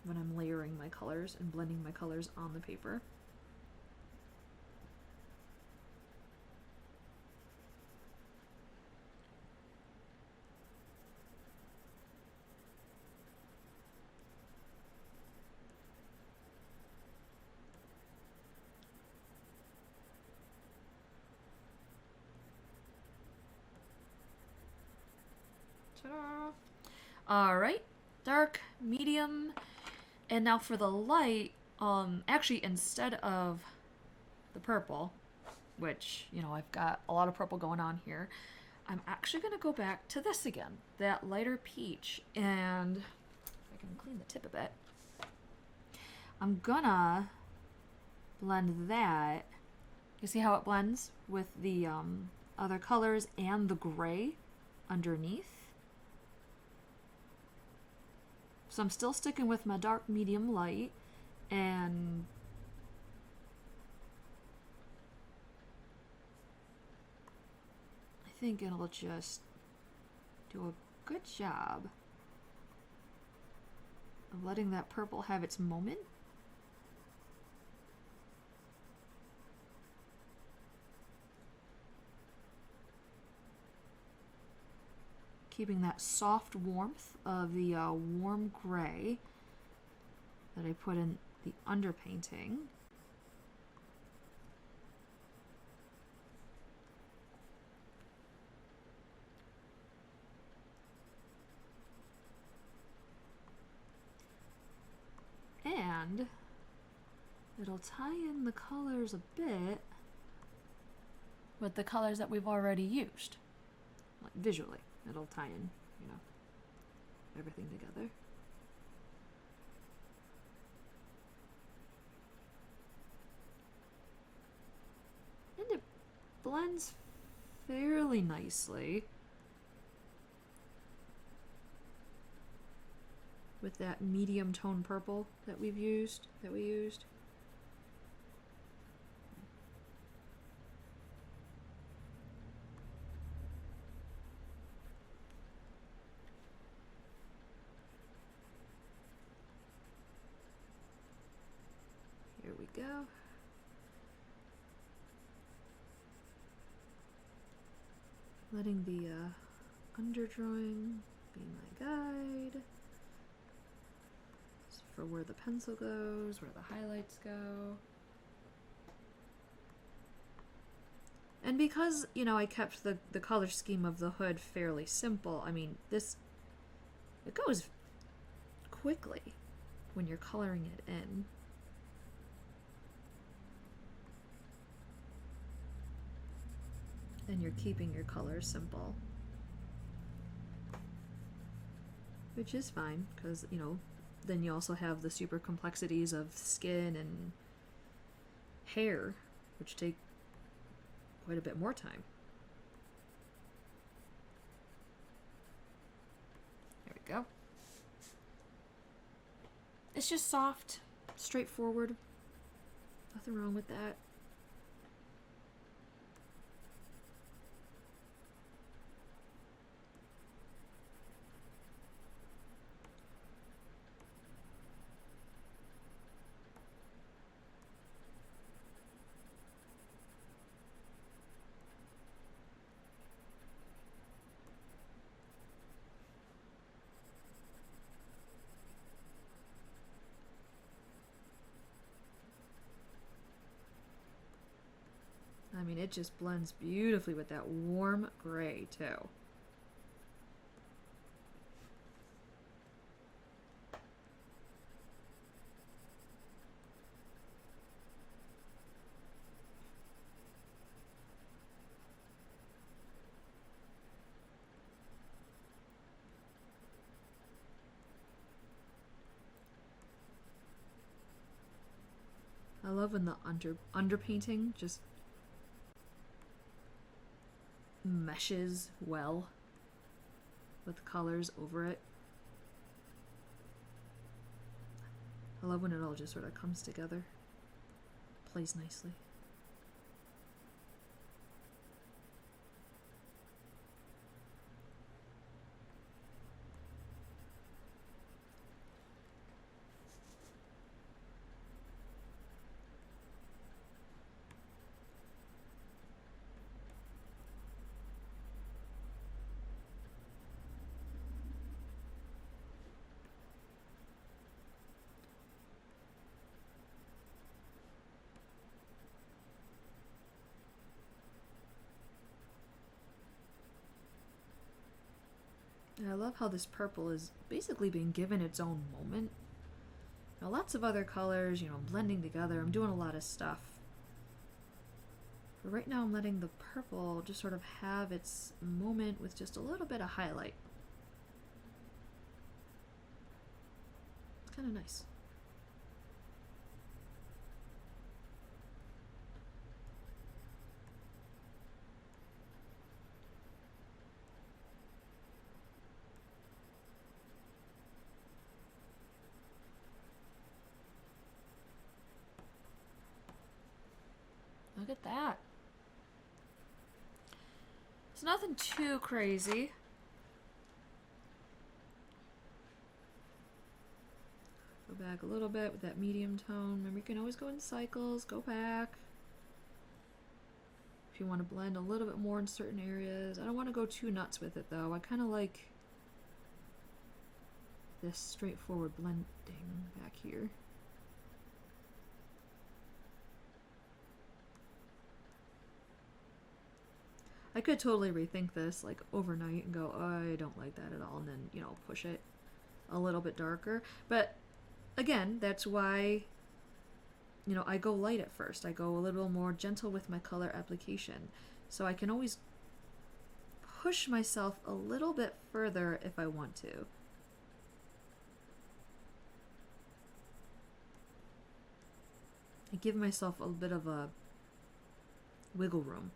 when I'm layering my colors and blending my colors on the paper. Alright, dark, medium, and now for the light, actually instead of the purple, which, you know, I've got a lot of purple going on here, I'm actually going to go back to this again, that lighter peach, and I can clean the tip a bit. I'm gonna blend that. You see how it blends with the other colors and the gray underneath? So I'm still sticking with my dark, medium, light, and I think it'll just do a good job of letting that purple have its moment. Keeping that soft warmth of the warm gray that I put in the underpainting. And it'll tie in the colors a bit with the colors that we've already used. like visually. It'll tie in, you know, everything together. And it blends fairly nicely with that medium tone purple that we used. Here we go. Letting the underdrawing be my guide for where the pencil goes, where the highlights go. And because, you know, I kept the color scheme of the hood fairly simple, I mean, it goes quickly when you're coloring it in. And you're keeping your colors simple. Which is fine, because, you know, then you also have the super complexities of skin and hair, which take quite a bit more time. There we go. It's just soft, straightforward. Nothing wrong with that. I mean, it just blends beautifully with that warm gray, too. I love when the underpainting just meshes well with the colors over it. I love when it all just sort of comes together, plays nicely. And I love how this purple is basically being given its own moment. Now, lots of other colors, you know, blending together. I'm doing a lot of stuff. But right now I'm letting the purple just sort of have its moment with just a little bit of highlight. It's kind of nice. Look at that. It's nothing too crazy. Go back a little bit with that medium tone. Remember, you can always go in cycles, go back. If you want to blend a little bit more in certain areas. I don't want to go too nuts with it though. I kind of like this straightforward blending back here. I could totally rethink this like overnight and go, oh, I don't like that at all, and then, you know, push it a little bit darker. But again, that's why, you know, I go light at first. I go a little more gentle with my color application. So I can always push myself a little bit further if I want to. I give myself a bit of a wiggle room.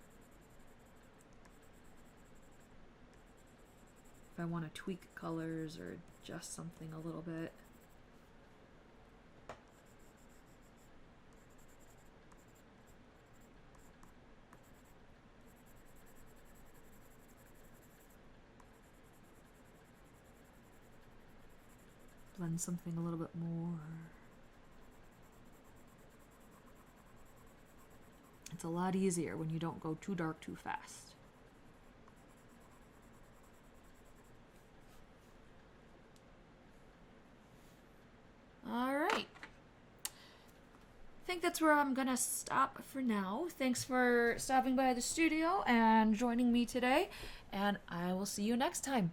If I want to tweak colors or adjust something a little bit. Blend something a little bit more. It's a lot easier when you don't go too dark too fast. All right. I think that's where I'm gonna stop for now. Thanks for stopping by the studio and joining me today, and I will see you next time.